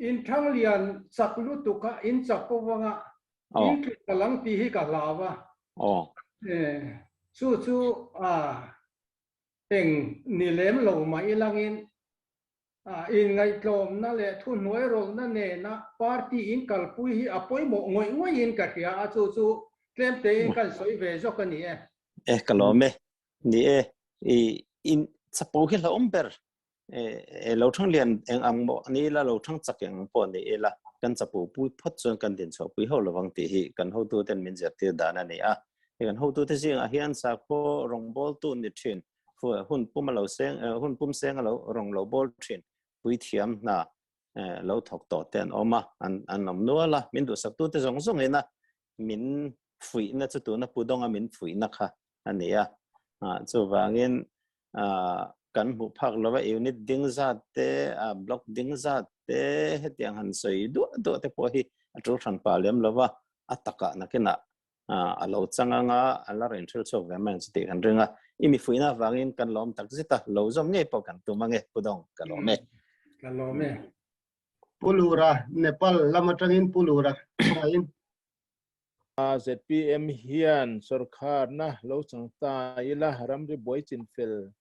E: in thang lian chaklu tu ka in chapo wanga in kalang ti hi kalawa chu eng ni lem lo mai langin in ngai tlom na le thu noi rol na ne na party in kalpui hi apoi mo ngoi in ka hia chu tlem te in kan soi ve zo ka ni
B: kalome ni in chapo hi la umber lo thang lian eng angmo ni la lo thang chakeng po ni la kan chapo pu phot chon kan din chaw pui ho lawang ti hi kan ho tu ten min zer ti dana ni kan ho tu te sing hian sa ko rong bol tu ni thin fu hun pum lo seng hun pum seng lo rong lo bol thin pui thiam na lo thok to ten oma an nom no la min du sak tu te zong zong ina min fui na chu tu na pudonga min fui na kha ania chu wangin kan mu phak lawa unit ding za te block ding za te hetiang han sei do te po hi atru than pa lem lawa ataka nakena alo changanga ala ren thil chok ve man sti kan ringa imi fuina wangin kan lom tak zita lo zom nge po kan tu mange pudong kalome
C: pulura nepal lama tangin pulura khongain
F: ZPM hian sarkar na lo changta ila ramri boy chinfel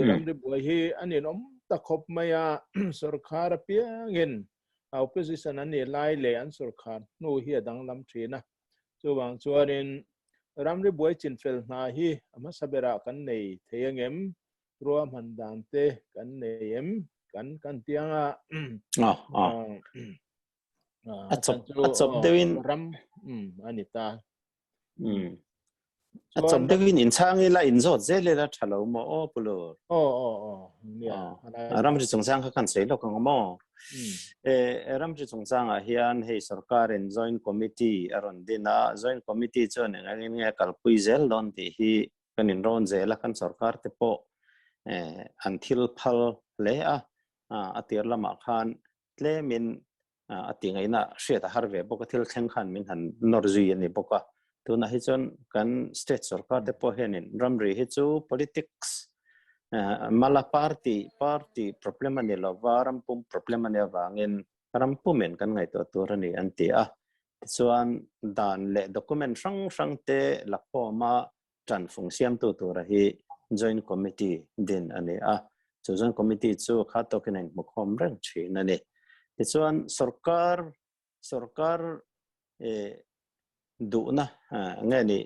F: ramri boy hi anin takhop maya sarkar piangin opposition ani lai le an sarkar no hi dang lam thina chuwang chuanin ramri boy chinfel na hi ama sabera kan nei theyangem ruam handan te kan neiem kan tianga
B: achop dewin
F: ram anita
B: achop dewin in changi la in zo zele la thalo mo pulo ram ri chungchang kha kan sei lo kang mo ram ri chungchang a hian hei sarkar in joint committee aron dina joint committee chon nge kalpui zel don ti hi kan in ron zela kan sarkar te po until phal le atir lama khan tle min atingaina hriat a harve boka thil thleng khan min han norzi ani boka tu na hi chon kan state sarkar te po hianin ramri hi chu politics mala party problem ani lo waram pum problem ani awangin rampumen kan ngai to turani anti a chuan dan le document sang te lakpo ma tran phung siam tu ra hi joint committee din ani a chu joint committee chu kha to ken mukhom rang thin ani chuan sarkar du na nge ni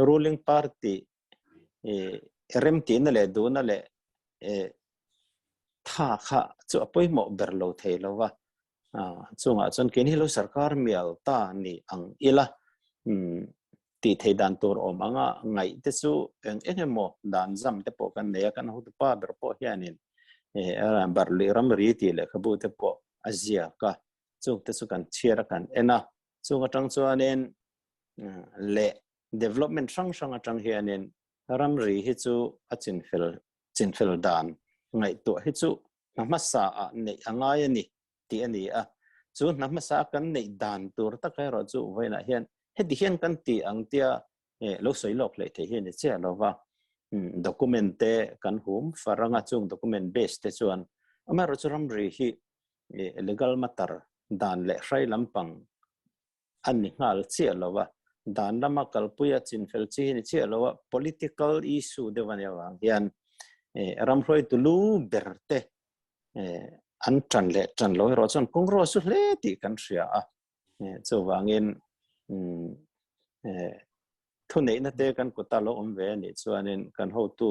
B: ruling party rem tin le du na le tha kha chu apoi mo berlo thelo wa chunga chon ken hi lo sarkar mial ta ni ang ila ti thei dan tur om anga ngai te chu eng mo dan zam te po kan ne kan hu pa ber po hianin bar li ram ri ti le khabu te po azia ka chu te chu kan chiara kan ena chunga tang chuanin le development sang atang hianin ram ri hi chu a chin fel dan ngai to hi chu namasa a nei angai ani ti ani a chu namasa kan nei dan tur ta kai ro chu voina hian heti hian kan ti ang tia lo soi lok le the hian che lova documente kan hum faranga chung document base te chuan ama ro chu ram ri hi legal matter dan le hrai lampang ani ngal che lova dan lama kalpuya chin fel chi ni che lova political issue de wanya hian ram hloi tu lu berte an tran lo ro chon kongro su hle ti kan ria a chu wangin thu nei na te kan ko ta lo om ve ni chuanin kan ho tu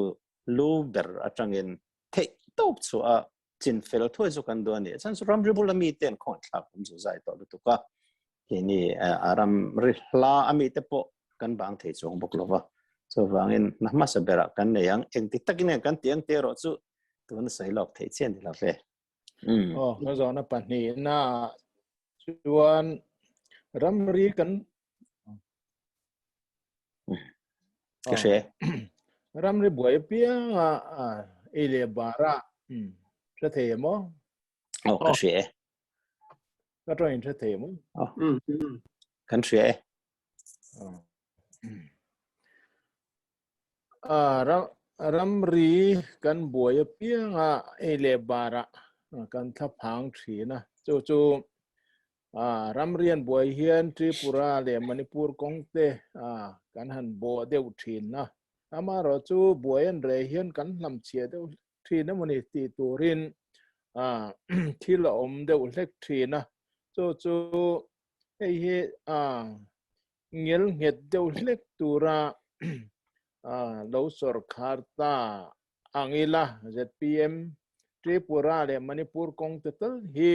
B: lu ber atangin thei top chu a chin fel thoi chu kan do ni chan su ram ribul mi ten khon thla kum chu zai to tu ka ni aram rihla ami te po kan bang thei chong bok lova so wangin nahma sabera kan ne yang eng ti takin kan tiang te ro chu tun sai lok thei chen ni la ve
F: nó rõ nó bản nhị na chuan ram ri kan
B: cái xe
F: ram ri buai pia ele bara sẽ thế mo
B: cái xe
F: cái trò sẽ thế mo
B: cái xe
F: ram ri kan buai pia ele bara kan thap hang thi na chu ram rian buai hian Tripura le Manipur kongte kan han bo deu thin na ama ro chu buai an re hian kan lam chia deu thin na mani ti turin thil om deu hlek thin na chu he ngel nget deu hlek tura lo sarkar ta angila ZPM Tripura le Manipur kongte tal hi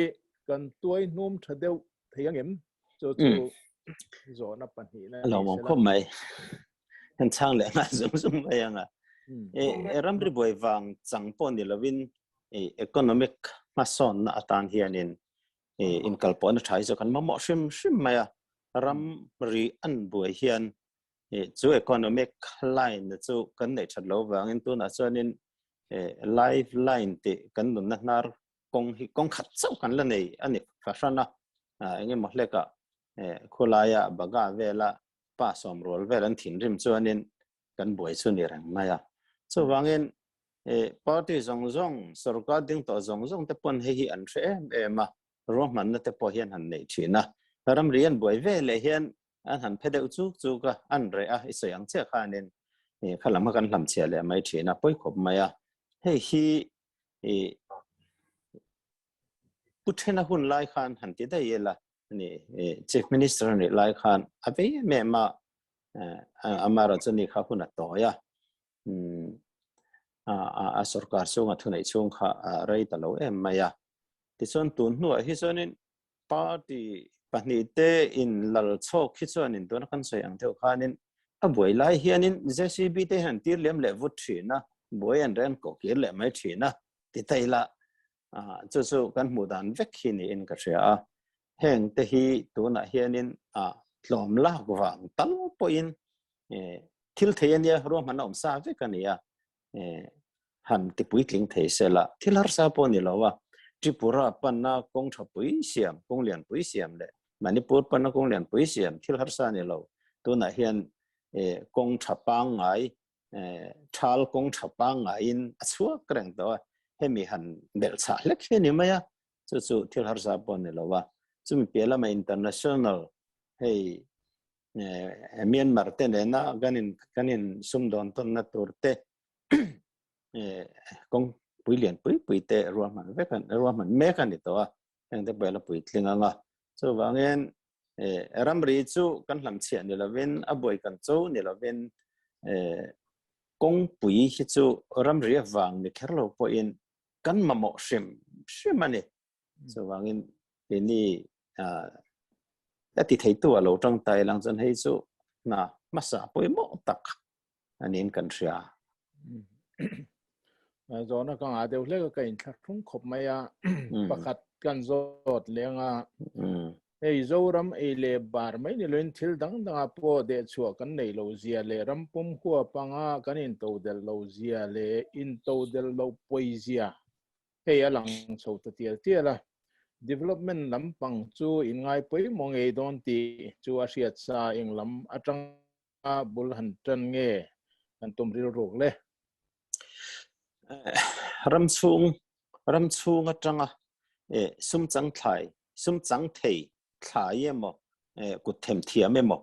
F: kan tuai num thadeu thayang em chu zo na pan hi na
B: lo mo ko mai han chang le nga zum mai anga ram ri boi wang chang pon ni lovin economic mason na atan hianin in kalpon thai zo kan mo shim mai ram ri an boi hian chu economic line chu kan nei that lo wang in tu na chuanin lifeline te kan nun na nar kong khat chau kan la nei ani fasana enge mohleka khulaya baga vela pa som rol velan thin rim chuanin kan boi chu ni rang maya chu wangin party zong sarkar ding to zong te pon hi an thre ma roman na te po hian han nei thina ram rian boi vele hian an han phedeu chu ka an re a isayang che khanin khalama kan lam che le mai thina poi khop maya hei hi puthena hun lai khan han ti da yela ni chief minister ni lai khan ave me ma amara chani kha huna to ya a sarkar chunga thunai chung kha rei ta lo em maya ti chon tun nu hi chonin party pani te in lal chok hi chonin don kan sei ang theu khanin a boi lai hianin JCB te han tir lem le vut thina boi an ren ko kir le mai thina ti taila chu kan mu dan vek hi ni in ka ria heng te hi tuna hianin tlom la wang tal po in thil theiania ro man om sa ve kania han ti pui tling thei sela thil har sa po ni lawa Tripura panna kong thapui siam kong lian pui siam le Manipur panna kong lian pui siam thil har sa ni lo tuna hian kong chapang ngai chal kong chapang ngai in achua kreng to hemi han bel cha lek ni maya chu thil har sa pon ne lowa chumi pela ma international hey Myanmar te na ganin sumdon ton na turte kong puilian pui te ruaman vekan ruaman mekan ito ang te pela pui tlinga nga so wangen ramri chu kan lam chian ni lovin aboy kan chu ni lovin kong pui hi chu ramri awang ni kherlo po in kan mamo shim ani so wangin ini ati thấy tua lâu trong tay lang dân hay chu na masa poi mo tak anin kan ria
F: zo na kang adeu le ka in thak thung khop maya pakhat kan zot lenga ei zo ram ei le bar mai ni loin thil dang dang apo de chu kan nei lo zia le ram pum huwa panga kan in to del lo zia le in to del lo poi zia hei alang chho ta tia development lampang chu in ngai poi mong ei don ti chu a riat sa eng lam atang a bul han tran nge an tum rilru le
B: ram chung atanga sum chang thei thlai emo kut them thiam emo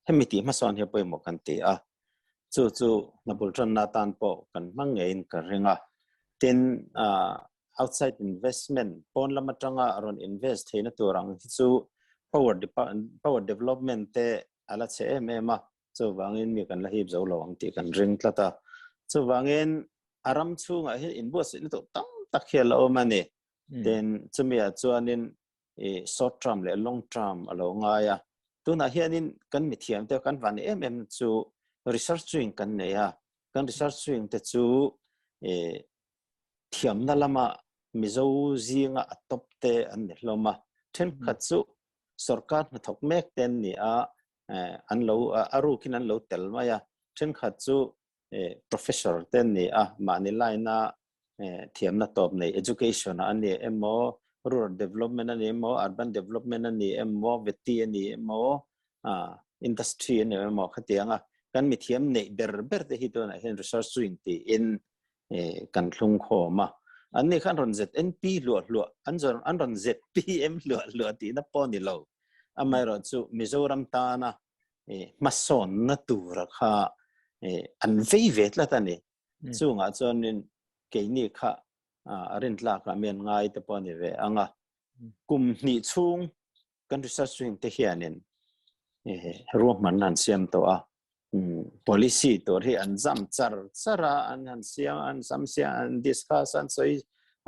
B: hemi ti ma son he poi mo kan ti a chu na bul tran na tan po kan mang ngein ka renga ten outside investment pon lama tanga aron invest heina turang chu power development te ala che mema chu wangin mi kan la hip zo lo ang ti kan ring tlata chu wangin aram chunga hi invoice ni to tam tak khelo mani then chumia chuanin short term le long term alo ngaya tuna hianin kan mi thiam te kan van chu researching kan ne ya kan researching te chu thiam na lama MIZO zinga atop te an ne hloma then khatsu sarkar na thok mek ten ni an lo aru kin an lo tel maya then khatsu professor ten ni mani laina thiam na top nei education an ni emo rural development an ni emo urban development an ni emo veti an ni emo industry an ni emo khatianga kan mi thiam nei ber te hi to na hen research swing ti in kan thlung khomaอันนี้ขั้นรอน ZNP หลัวอันรอน ZPM หลัวตีนับปอนี่เราอเมริกาจูมิโซรัมตานะมาสอนนัตูรักฮะอันเวทละตานี่จูงอาจารย์เกี่ยนี่ค่ะเรื่องหลักเมียนง่ายแต่ปอนี่เวอ่ะกลุ่มนี่ช่วงกันรีเสิร์ชวิ่งเทียนินรวมมันนั่นเสียมตัวpolicy ตัวที่อันจำจาระอันเสียงอันซ้ำเสียงอัน discuss อันสวย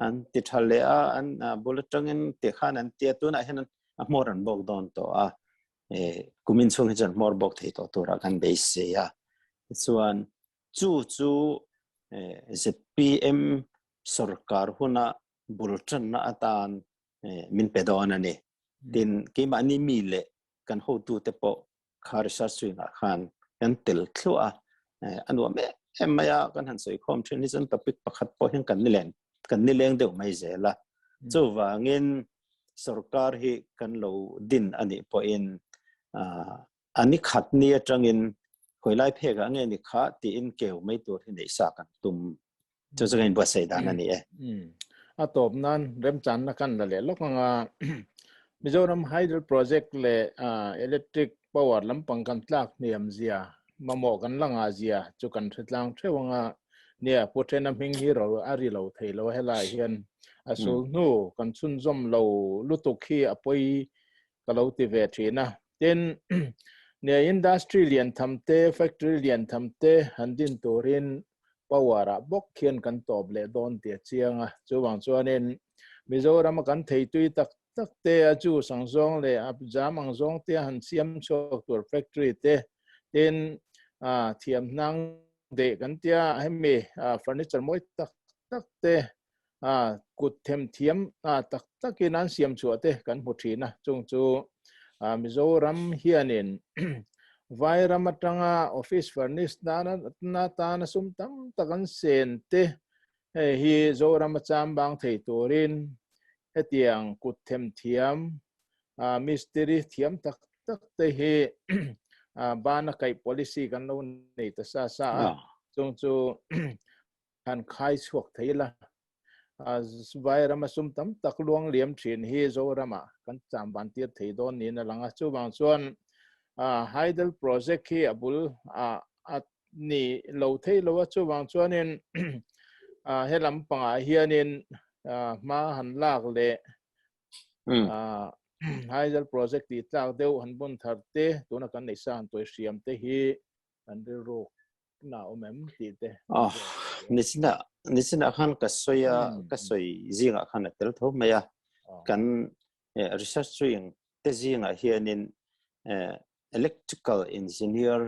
B: อันติดทะเลอันบุลตรงนั้นติดขันอันเตี้ยตัวนั้นเห็นอันมอรันบอกดอนตัวกุมินช่วงที่จะมอร์บอกที่ตัวรักันเบสเซียส่วนจู่ZPM สรการหุ่นบุลตรนอัตานมินเปดอนันนี่ดินกี่มันนี่มีเละกันหูตัวเตปคาริชาร์สวิงขันกันติลทัวอันว่าแม่ไม่ยากกันหันสวยคอมเทนนิสันตัวปิดประคัดพอยังกันนี่แรงเดียวไม่เจละจู่ว่าเงินสรการที่กันเราดินอันนี้พออินอันนี้ขัดเนี่ยจังอินคอยไล่เพกอันนี้ขัดที่อินเกี่ยวไม่ตัวที่ไหนสักกันตุ่มจู่จะเงินบัวเสียดานอันนี้
F: ตบนั้นเริ่มจันนักกันเลยลูกงามิโซรัมไฮดรโปรเจกต์เลยอิเล็กทริกพาวเวอร์ลำปังกันตลักเนี่ยมเสียมาหมอกันลังอาเซียจุกันทดลองเชื่อว่าเนี่ยพูดเรื่องพิงฮีเราอารีเราไทยเราให้ลายเห็นอาสูนูกันซุนซอมเราลุตุคีอภัยกับเราที่เวทีนะเด่นเนี่ยอินดัสทรีเลียนทำเตะแฟคทอรี่เลียนทำเตะหันดินตัวเรียนพาวเวอร์บอกเขียนกันตอบเลยโดนเตียเชียงจู่บางส่วนเนี่ยมิโซรัมกันไทยตุยตักเตะจู่สังซองเลยอับจามังซองเตะหันเสียมโชกตัวแฟคทอรี่เตะเด่นเทียมนังเด็กกันเตะให้มีเฟอร์นิเจอร์มวยตักเตะกุดเทียมตักกินนั้นเสียมชัวเตะกันหมดทีนะจงจู่มิโซรัมเฮียนินไวรัมตังออฟฟิศเฟอร์นิชนาตานะสุมตั้งตะกันเซนเตฮิโซรัมจามบางไทยตัวรินเฮตียงกุดเทียมมิสเตอรี่เทียมตักเตฮิ ba na kai policy kan lo nei ta sa chung chu han khai chuak theila vai rama sum tam tak luang liam thin hi zo rama kan cham ban tir thei don ni na langa chu bang chuan haidal project hi abul ni lo thei lo chu bang chuan in helam panga hianin ma han lak le haidal project ti tlak deuh han bun thar te tuna kan nei san toi siam te hi an rilru na omem ti te
B: nisina khan kasoi zinga khan tel tho maya kan research string te zinga hianin electrical engineer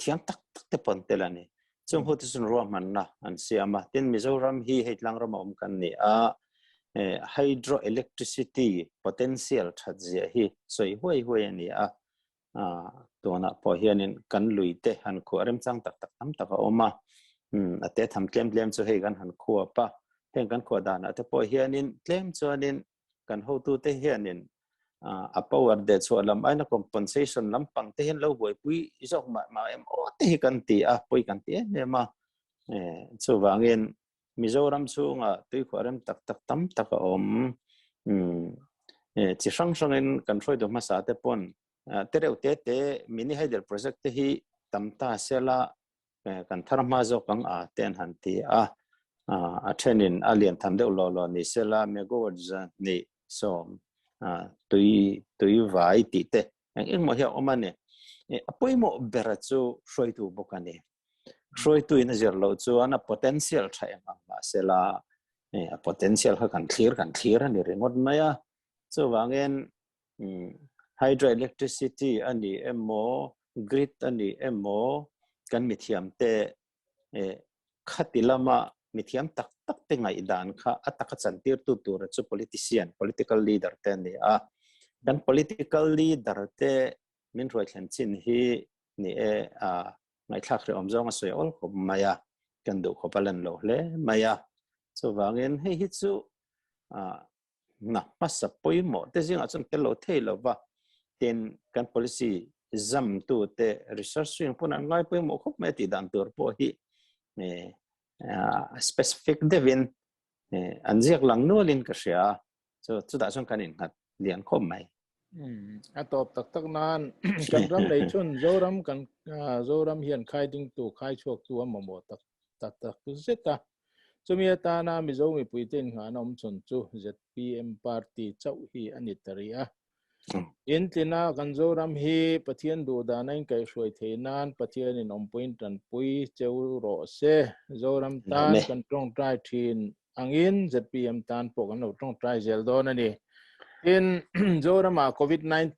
B: thiam tak te pon telani chung ho tisun ro man na an siama tin mizoram hi heitlang ram om kan ni hydroelectricity potential thadzia hi soi hoi ani tona po hianin kan luite han ko rem chang tak tam tak oma ate tham tlem chu hei kan han khuwa pa heng kan khuwa dan ate po hianin tlem chuanin kan ho tu te hianin a power de chu lam aina compensation lampang te hen lo hoi pui isok ma em o te kan ti poi kan ti ne ma chu wangin mizoram chu nga tui khwarem tak tam tak om chi sang in kan throi do ma sa te pon tereu te mini hydel project te hi tamta sela kan tharma zo kang ten han ti a thenin alien tham deuh lo ni sela megawatts ni so tui vai ti te eng mo hia omane apoimo bera chu hroi tu bokani hroi tu in zir lo chu ana potential thai ma sela potential ha kan clear ani remote maya chu wangen hydroelectricity ani emo grid ani emo kan mithiam te khatilama mithiam tak te ngai dan kha ataka chantir tu tur chu political leader te ni kan political leader te min roi thlen chin hi ni ngai thak ri om zong soi ol ko maya kan du ko palan lo le maya chu wangin hei hi chu na masa poimo te zinga chun te lo thei lo wa ten kan policy zam tu te research swing pun an ngai poimo khop me ti dan tur po hi specific devin anziak lang nolin ka sia so chu da chon kanin hat lian khom mai
F: atop tak nan kan ram nei chun zoram hian khai ding tu khai chok tu amamo tak tu zeta chumia ta na mizo mi puiten nga nom chun chu ZPM party chau hi anitaria in tlina kan zoram hi pathian du da nain kai hroi theinan pathian in om point tan pui cheu ro se zoram tan kan tong trai thin angin ZPM tan po kan lo tong trai zel don ani in zorama COVID-19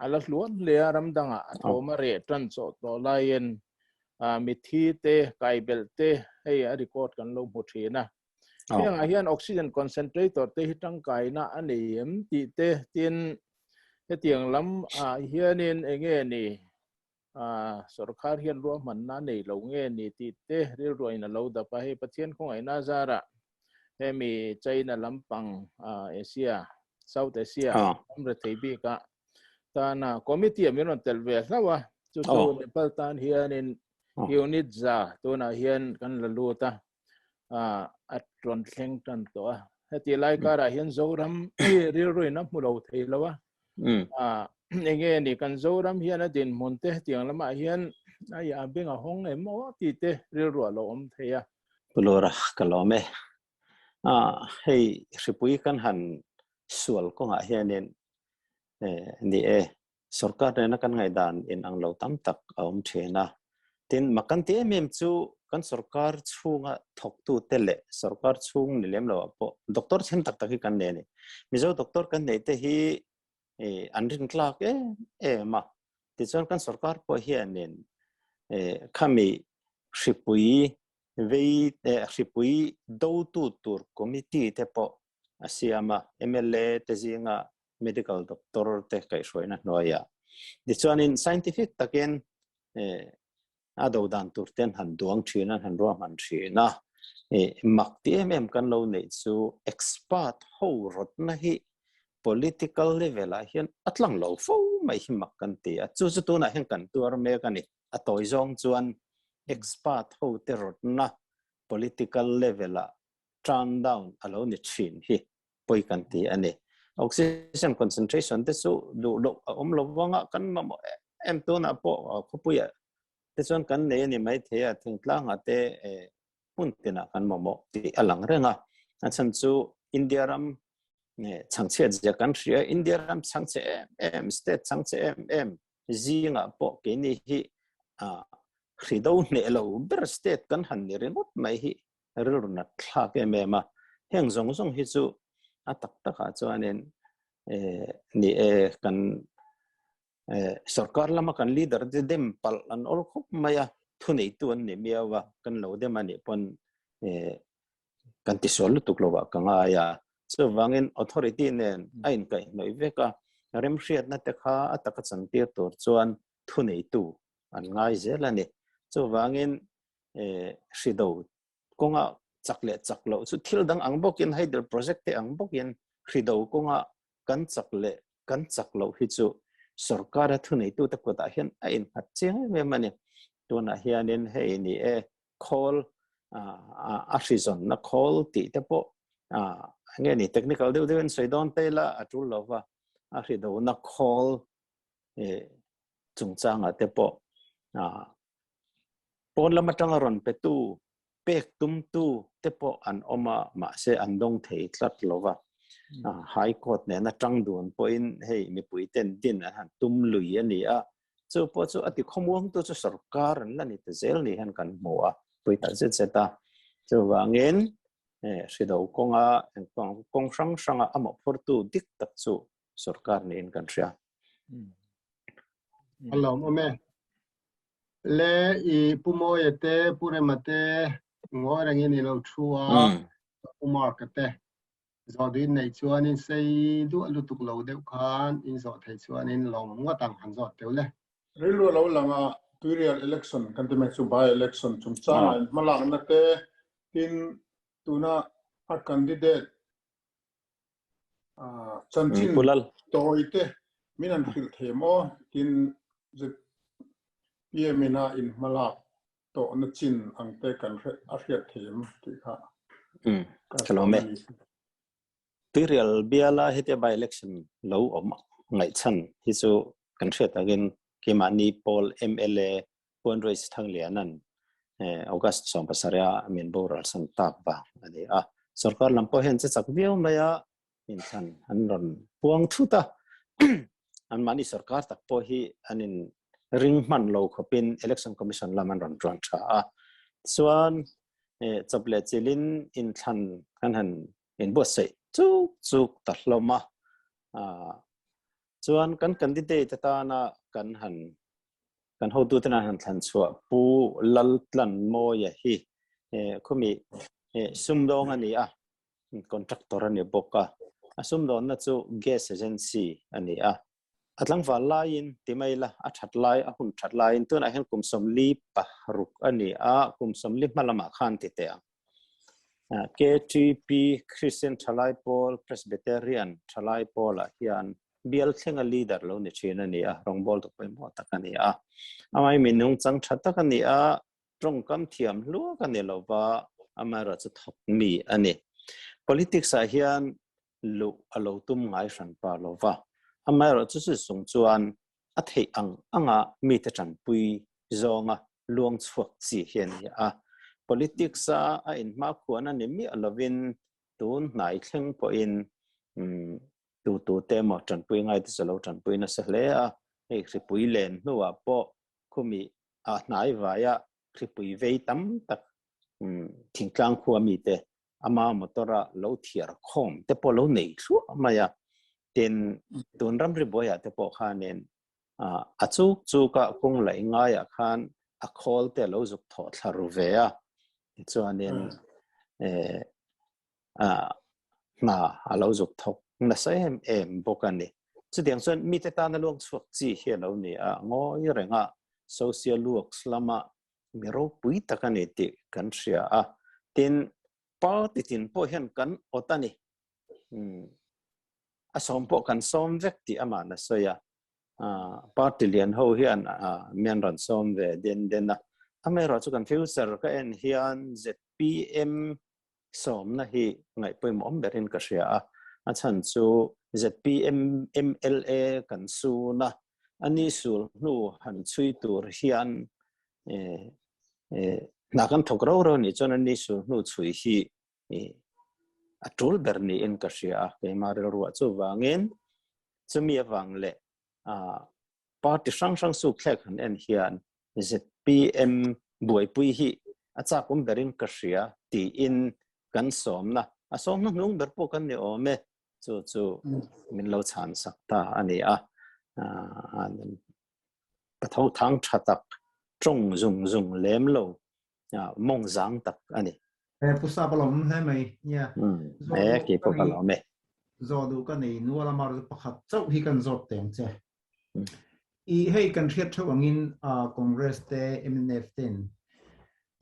F: alas luan le ramdanga thoma re tran so to lain mithi te kaibel te hei a record kan lo mu thina heng hian oxygen concentrator te hitang kaina ani em ti te tin hetiang lam hianin enge ni sarkar hian ro man na nei lo nge ni ti te ril roina lo da pa he pathian khong ai na zara hemi China lampang Asia South Asia amra theibi ka tana committee amiron telve lawa chu Nepal tan hianin unit za tuna hian kan laluta atron thleng tan to heti lai kara hian zoram ril roina mulo theilawa enge ni kan zoram hian adin monte tiang lama hian ai abinga hong emo ti te ril ro lo om theya
B: pulora kalome hei ripui kan han sual ko nga hianin ni sarkar na kan ngai dan in ang lo tam tak om thena tin makan ti em chu kan sarkar chunga thok tu tele sarkar chung ni lem lo po doctor chen tak tak kan ne ni mizo doctor kan nei te hi anrin klak ma ti chon kan sarkar po hianin khami ripui vei ripui do tu tur committee te po asiama MLA te zinga medical doctor te kai shoi na noya di chuanin scientific taken ado dan tur ten han duang thina han ro man thina mak ti kan lo nei chu expert ho rot na hi political level a hian atlang lo fo mai hi mak kan ti a chu chu tu na hian kan tur me kan ni a toy zong chuan expat ho te rot na political level a turn down alo ni chin hi poi kan ti ani oxygen concentration te su lo lo wanga kan ma em tu na po khopuya te chuan kan nei ni mai the a thingtlang ate hun te na kan mo ti alang renga a chan chu India ram changche ja country India ram changche em state changche em zinga po ke ni hi khido ne lo ber state kan han ni remote mai hi rilru na thla ke me ma heng zong zong hi chu atak taka chuanin ni kan sarkar lama kan leader de dem pal an ol khop maya thunei tu an ni miawa kan lo de mani pon kan ti sol tuklowa kanga ya so wangin authority nen ain kai noi veka rem hriat na te kha ataka chantir tur chuan thunei tu an ngai zelani so wangin hrido konga chakle chaklo chu thil dang ang bokin haider project te ang bokin hrido konga kan chaklo hi chu sarkar thunei tu ta ko ta hian ain hat che me mani tuna hianin hei ni call a reason na call ti te po nge ni technical de den sei don te la atul lova a hrido na call chungchang a te po pon lama tang ron pe tu pek tum tu te po an oma ma se andong thei tlat lova high court ne na tang dun point hei mi pui ten din han tum lui ani a chu po chu ati khomwang tu chu sarkar an la ni te zel ni han kan mo a pui ta se ta chu wangin hrido konga kong sang sanga amo fortu dik tak chu sarkar ni in kan ria
C: hello mame le I pumoyete puremate ngorang ini lo chua umarkate zodin nei chuan in sei du alutuk lo deuh khan in zo thei chuan in lom ngatang han zot teule
A: rilru lo langa tuirial election kantimek chu by election chum changa malang na te tin tuna a candidate chanchin
B: pulal
A: toite minan khil themo tin je pmina in malak to na chin angte kan a hriat them ti kha
B: kalome tuirial biala hete by election lo om ngai chan hi chu kan hriat again kimani pol mla pon race thang lianan august som pasaria min boral san tak ba ani sarkar lampo hen che chak viau maya in chan an ron puang thuta an mani sarkar tak po hi anin ring man lo khopin election commission laman ron tran tha chuan chable chilin in than kan han in bo sei chuk tahloma chuan kan candidate ta na kan ho tu tana han than chua pu lal tlan mo ya hi khumi sumdong ani contractor ani boka sumdong na chu gas agency ani atlang va lain timaila athat lai hun that lain tuna hen kumsom li pahruk ani kumsom li malama khan ti te KTP Christian Thalai Paul Presbyterian Thalai Paul hian bial thenga leader lo ni china ni rong bol to poi mo takani amai minung chang thatakani trong kam thiam lu kan ni lova amara chu thok mi ani politics a hian lu alo tum ngai ran pa lova amara chu su sung chuan a thei anga mi te chan pui zonga luang chuak chi hian politics a in ma khuana ni mi alovin tun nai thleng po in tu te mo chan pui ngai ti salo chan pui na se hle ei khipui len nuwa po khumi nai waya khipui vei tam tak thingtlang khuwa mi te ama motora lo thiar khom te po lo nei thu maya ten tun ram ri boya te po khanen chu ka kung lai nga ya khan a khol te lo zuk tho tharu ve chuanin na alo zuk thok na sai em bokani chu diang chuan mi te ta na luang chuak chi he lo ni ngoi renga social works lama miro pui takani ti kan ria tin party tin po hen kan otani som po kan som vek ti ama na soya party lian ho hian mian ran som ve den na amai ro chu kan future ka en hian ZPM som na hi ngai poim om berin ka ria a chan chu ZPM MLA kan su na ani sul nu han chui tur hian na kan thokro ro ni chon ani sul nu chui hi atul berni in ka ria ke maril ru chu wangin chumi awang le party sang su khlek han en hian ZPM buai pui hi acha kum berin ka ria ti in kan som na asom na nung ber po kan ni ome chu min lo chan sakta ani pathau thang thatak trong zung lem lo mong zang tak ani
G: pusa palom he mai nya
B: ki po palom me
G: zo du kan nei nuala mar pakhat chau hi kan zot teng che I hei kan thiat tho angin congress te MNF ten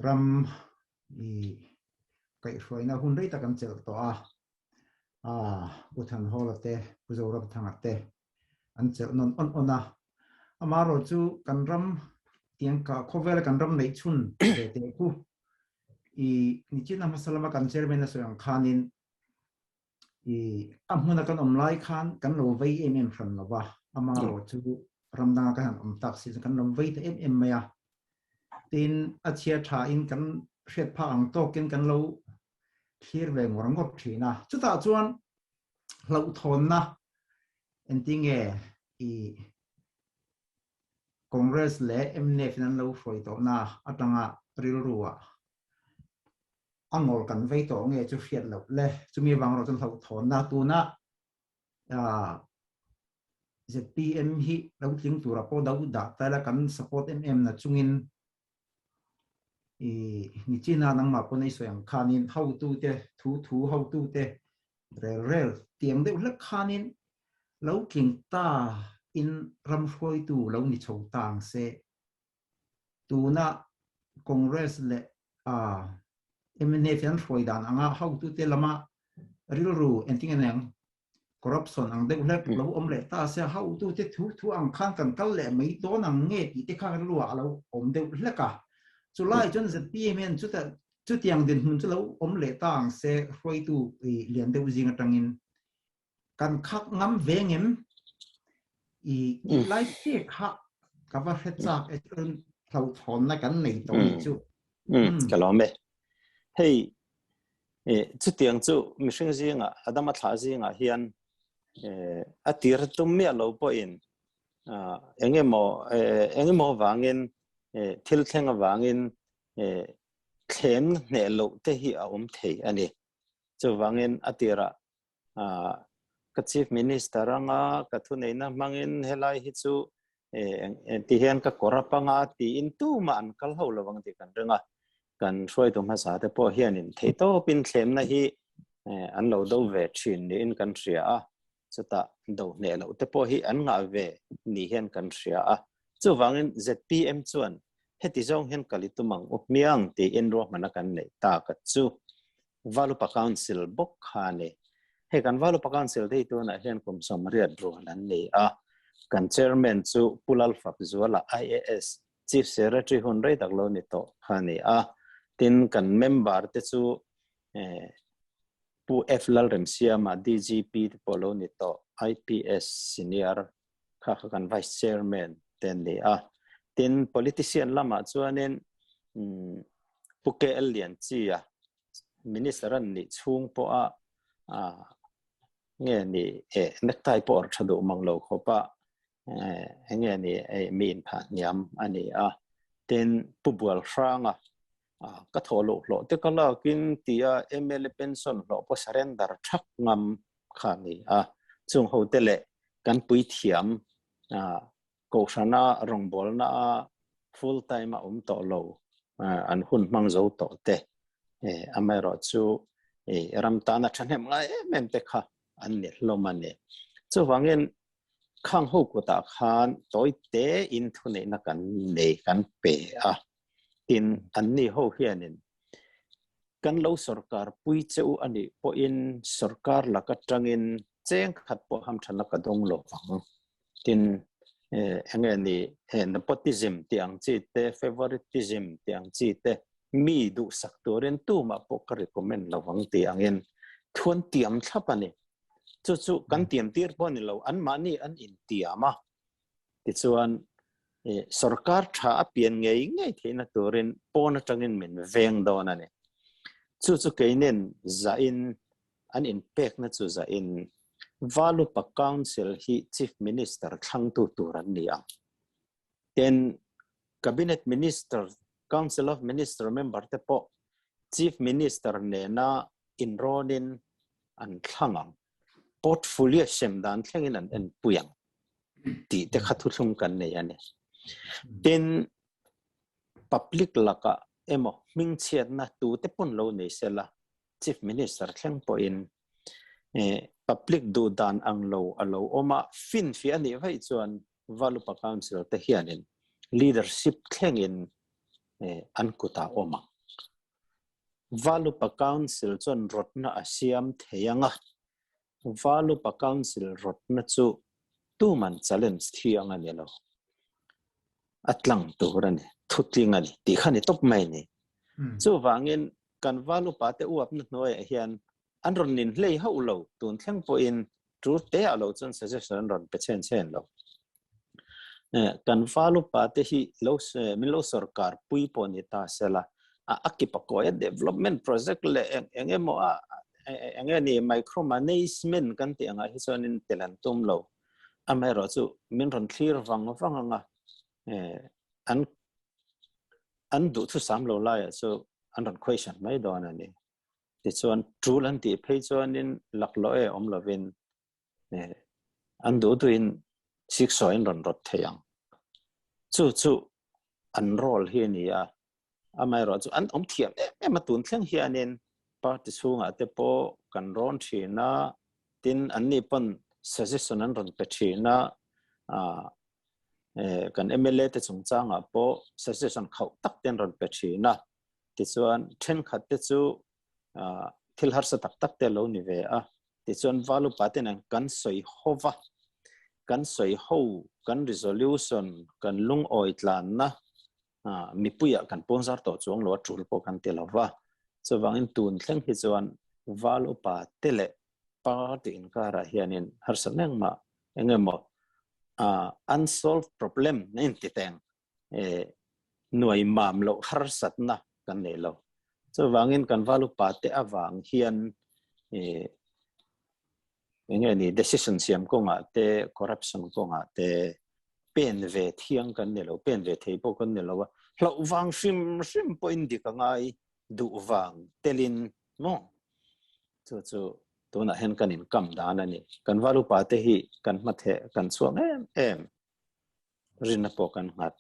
G: ram I kai hroina hun rei ta kan chel to uthan holate puzorab thangate an chel non ona amaro chu kan ram tiang ka khovel kan ram nei chun te ku I ni china masalama kan chairman na soyang khanin amhuna kan omlai khan kan lo vei ran lawa amaro chu ramdanga kan tak si kan lo vei te maya tin achia tha in kan hret pha ang token kan lo thir ve ngorang gop thina chuta chuan lo thon na entinge congress le MNF nan lo foi to na atanga rilru angol kan vei to nge chu fiat lo le chumi wang ro chon lo thon na tu na ZPM hi lo tling tu ra po dau da ta la kan support MM na chungin ni china nang ma po nei soyang khanin how tu te thu how tu te rel tiang de lek khanin lo king ta in ram khoi tu lo ni chou tang se tu na congress le MNF yan khoi dan anga how tu te lama rilru enting anang corruption ang de lek lo om le ta se how tu te thu ang khan kan kal le mai to nang nge ti te kha ru lo om de leka July chon ZPM chu tiang din hun chu lo om le tang se khoi tu lian de zinga tangin kan khak ngam vengem lai te kha ka va Hetah chon thau thon na kan nei to ni chu
B: kalome hei chu tiang chu mishing zinga adama thla zinga hian atir tum me lo po in engemo wangin thil thleng awangin thlem ne lo te hi thei ani chu wangin atira ka chief minister anga ka thu nei na mangin helai hi chu ti hian ka korapanga ti in tu man kal ho lawang ti kan renga kan hroi tu ma sa te po hian in thei to pin thlem na hi an lo do ve thin ni in kan ria chuta do ne lo te po hi an nga ve ni hian kan ria chu wangin ZPM chuan heti zong hen kalitumang upmiang ti enro manakan nei ta ka chu valupa council bok khane he kan valupa council dei tu na hen kom somriat ro nan nei kan chairman chu pulal fap zuala IAS chief secretary hun rei tak lo ni to khane tin kan member te chu pu FLL remsiama DGP polo ni to IPS senior kha kan vice chairman ten ni tin politician lama chuanin puke alian chia minister an ni chung po nge ni nektai por thadu manglo khopa nge ni min pha niam ani tin pubual franga ka tholo lo te kala kin tia MLA pension lo po surrender thak ngam khani chung ho tele kan pui thiam ko sana rongbol na full time to lo an hun mang zo to te amero chu ramtana thanem ngai mem te kha an ne lo mane chu wangin khang ho ko ta khan toy te in thune na kan ne kan pe tin an ni ho hianin kan lo sarkar pui cheu ani po in sarkar la ka tangin chen khat po ham thana ka dong lo wang tin enge ni nepotism tiang chi te favoritism tiang chi te mi du saktoren tu ma po ka recommend lo wang ti angin thun tiam thlapani chu kan tiam tir po ni lo an mani an in tiama ti chuan sarkar tha apian ngai theina turin pona tangin min veng don ani chu keinen za in an impact na chu za in valupa council hi chief minister thlang tu turan ni ang then cabinet minister council of minister member te po chief minister ne na enronin an thlangang portfolio semdan thlengin an en puyang ti te khathu thum kan ne yani then public laka emo mingchiat na tu te pon lo nei sela chief minister thleng po in public du dan ang lo alo oma fin fi ani vai chuan valupa council te hianin leadership thlengin an kuta oma valupa council chon rotna asiam theyanga valupa council rotna chu tu man challenge thiang ani lo atlang turani thutling ani ti khani top mai ni chu wangin kan valupa te uap na noi hian an ron nin hlei ho lo tun thleng po in tru te alo chon suggestion ron pe chen lo kan valupa te hi lo min lo sarkar pui po ni ta sela akipa ko development project le engemo engeni micromanagement kan ti anga hi chonin telantum lo amero chu min ron clear wanganga an du thu sam lo la so an ron question mai don ani ti chuan trulan ti phei chuan in laklo om lovin an du tu in six so in ron rot theyang chu an role hi ni amai ro chu an om thiam ma tun thleng hianin party sunga te po kan ron thina tin an ni pon suggestion an ron pe thina kan MLA te chungchanga po suggestion khau tak ten ron pe thina ti chuan then khat te chu thil har sa tak te lo ni ve ti chuan valu paten an kan soi hova kan soi ho kan resolution kan lung oi tlan na mi puya kan sponsor to chuang lo tul po kan te lova so wangin tun thleng hi chuan valu pa tele party in kara hianin har saneng ma engemo unsolved problem nen ti teng nuai mam lo har satna kan ne lo so wangin kan valu pa te awang hian engeni decision siam ko nga te corruption ko nga te pen ve thiang kan ne lo pen ve thei po kan ne lo hlo wang sim point di ka ngai du wang telin mo chu to na hen kan in kam dan ani kan valu pa te hi kan mathe kan chuang em rin po kan ngat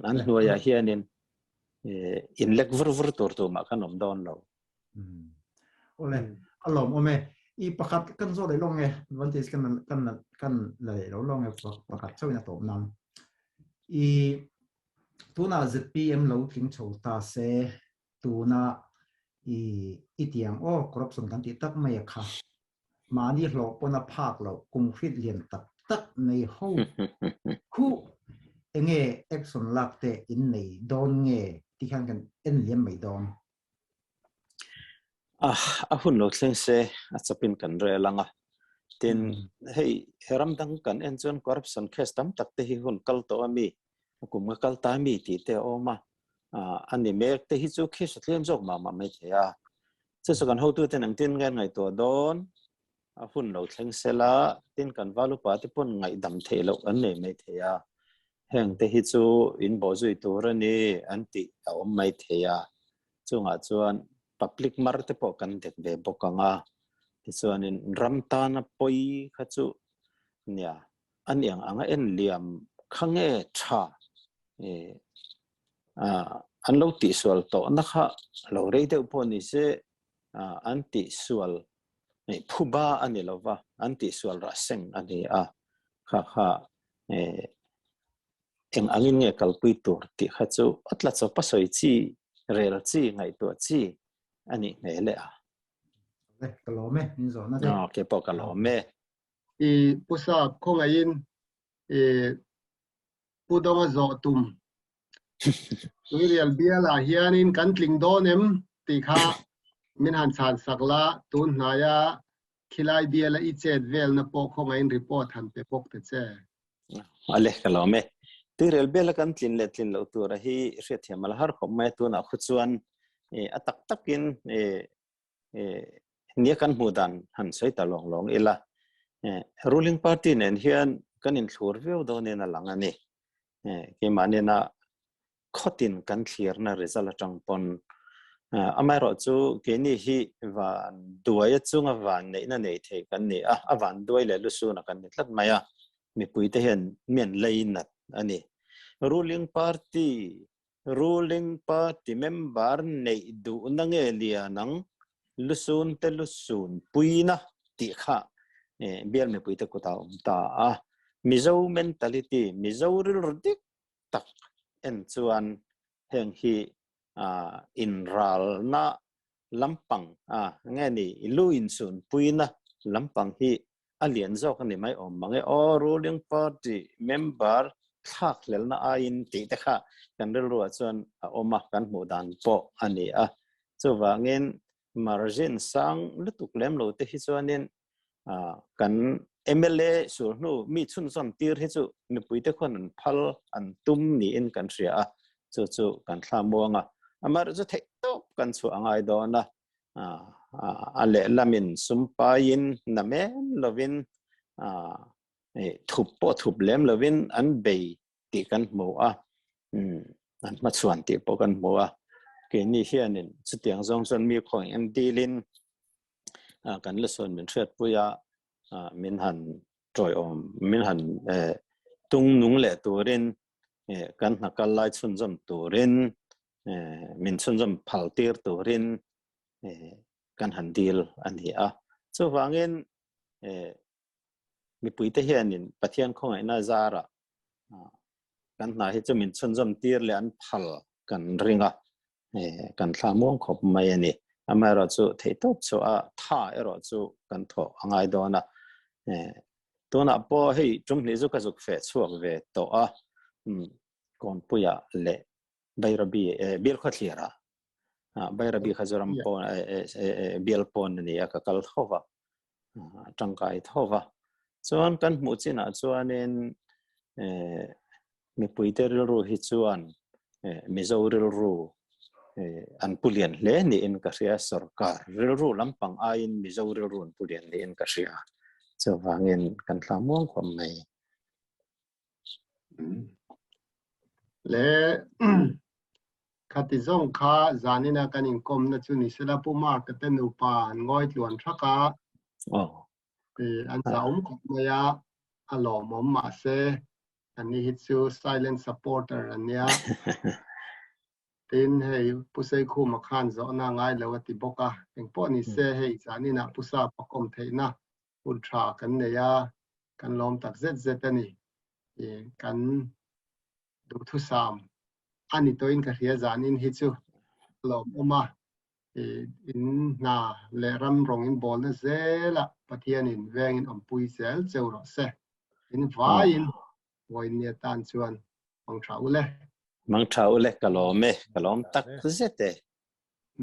B: an hnuaya hianin in lek vur tur tu ma kan om don lo
G: ole alom ome i pakhat kan zo le long e advantage kan le lo long e pakhat chawina to nam i tuna zpm lo thing chho ta se tuna i tiang corruption kan ti tak mai kha mani hlo pona phak lo kum fit lian tak nei ho khu enge action lakte in nei don nge ti khan kan en liam mai don
B: hun lo thleng se achapin kan re langa tin hei heram dang kan enjon corruption case tam tak te hi hun kal to ami kum kal ta mi ti te oma ani mek te hi chu case thlem jok ma mai thea chu kan ho tu te nang tin ngai to don hun lo thleng sela tin kan valu pa te pon ngai dam the lo an nei mai thea heng te hi chu in bo zui tur ani anti om mai thea chunga chuan public mar te po kan det be bokanga ti chuan in ramtana poi kha chu nia aniang anga en liam khange tha an lo ti sual to na kha lo rei de po ni se anti sual nei phuba ani lova anti sual ra seng ani kha eng angin nge kalpui tur ti kha chu atla cho pasoi chi rel chi ngai to chi ani nele
G: le KAWM min zo na de
B: ke po KAWM
C: pusap khong ain pudong zo tum real biala hianin kan tling donem ti kha min han san sakla tun hnaya khilai biala I chet vel na po khong ain report han pe pok te che
B: ale KAWM ti real bela kan tlin le tlin lo tur hi hriat thiamal har khom mai tu na khuchuan atak takin nia kan mudan han soi ta long long ila ruling party nen hian kan in thlur veu do ne na lang ani ke mane na khotin kan thlir na result atang pon amai ro chu ke ni hi van duai chunga van nei na nei the kan ni a van duai le lu su na kan ni tlat maya mi pui te hian men leinat ani ruling party member nei du na nge lia nang lusun te lusun puina ti kha bial me pui te ko ta a MIZO mentality MIZO rildik tak en chuan heng hi in ral na lampang nge ni luin sun puina lampang hi alian zo kan ni mai om mangai ruling party member thak lel na ain ti te kha kan rilru chuan oma kan mudan po ani a chuwangin margin sang lutuk lem lo te hi chuanin kan MLA sur nu mi chun som tir hi chu mi puite khon an phal an tum ni in kan ria chu kan thlamawanga amar chu thei top kan chu angai do na ale lamin sumpain namen lovin thup lem lovin an bei ti kan mo an ma chuan ti po kan mo ke ni hianin chutiang zong son mi khoi an dilin kan la son min thret puya min han troi om min han tung nung le turin kan nakal lai chun jom turin min chun jom phal tir turin kan han dil ani a chuwangin mi puite hianin pathian khongai na zara kan na hi chu min chun jom tir le an phal kan ringa kan thlamong khop mai ani amai ro chu thei top chu a tha ero chu kan tho angai do na tuna po hei chung ni zu ka zuk fe chuak ve to a kon puya le bairabi bil khathira bairabi khazaram po bil pon ni aka kal thova tangkai thova chuan kan mu china chuanin mi puite rilru hi chuan MIZO rilru an pulian le ni in ka ria sarkar rilru lampang ain MIZO rilru an pulian le in ka ria chuwangin kan thlamawng khom mai
C: le khatizong kha zanina kanin kom na chu ni sela puma ka tenu pa ngoi tluan thaka an sa ko ya alo mom ma se ani hi chu silent supporter ania tin hei pusai khu ma khan zo na ngai lawati boka engpo ni se hei zanina pusa pakom theina ultra kan ne ya kan lom tak zet ani kan du thu sam ani to in ka ria zanin hi chu lom oma in na le ram rong in bol na zela pathian in veng in ampui zel cheu se in vai in voin ne tan chuan mang thau le
B: KAWM tak zete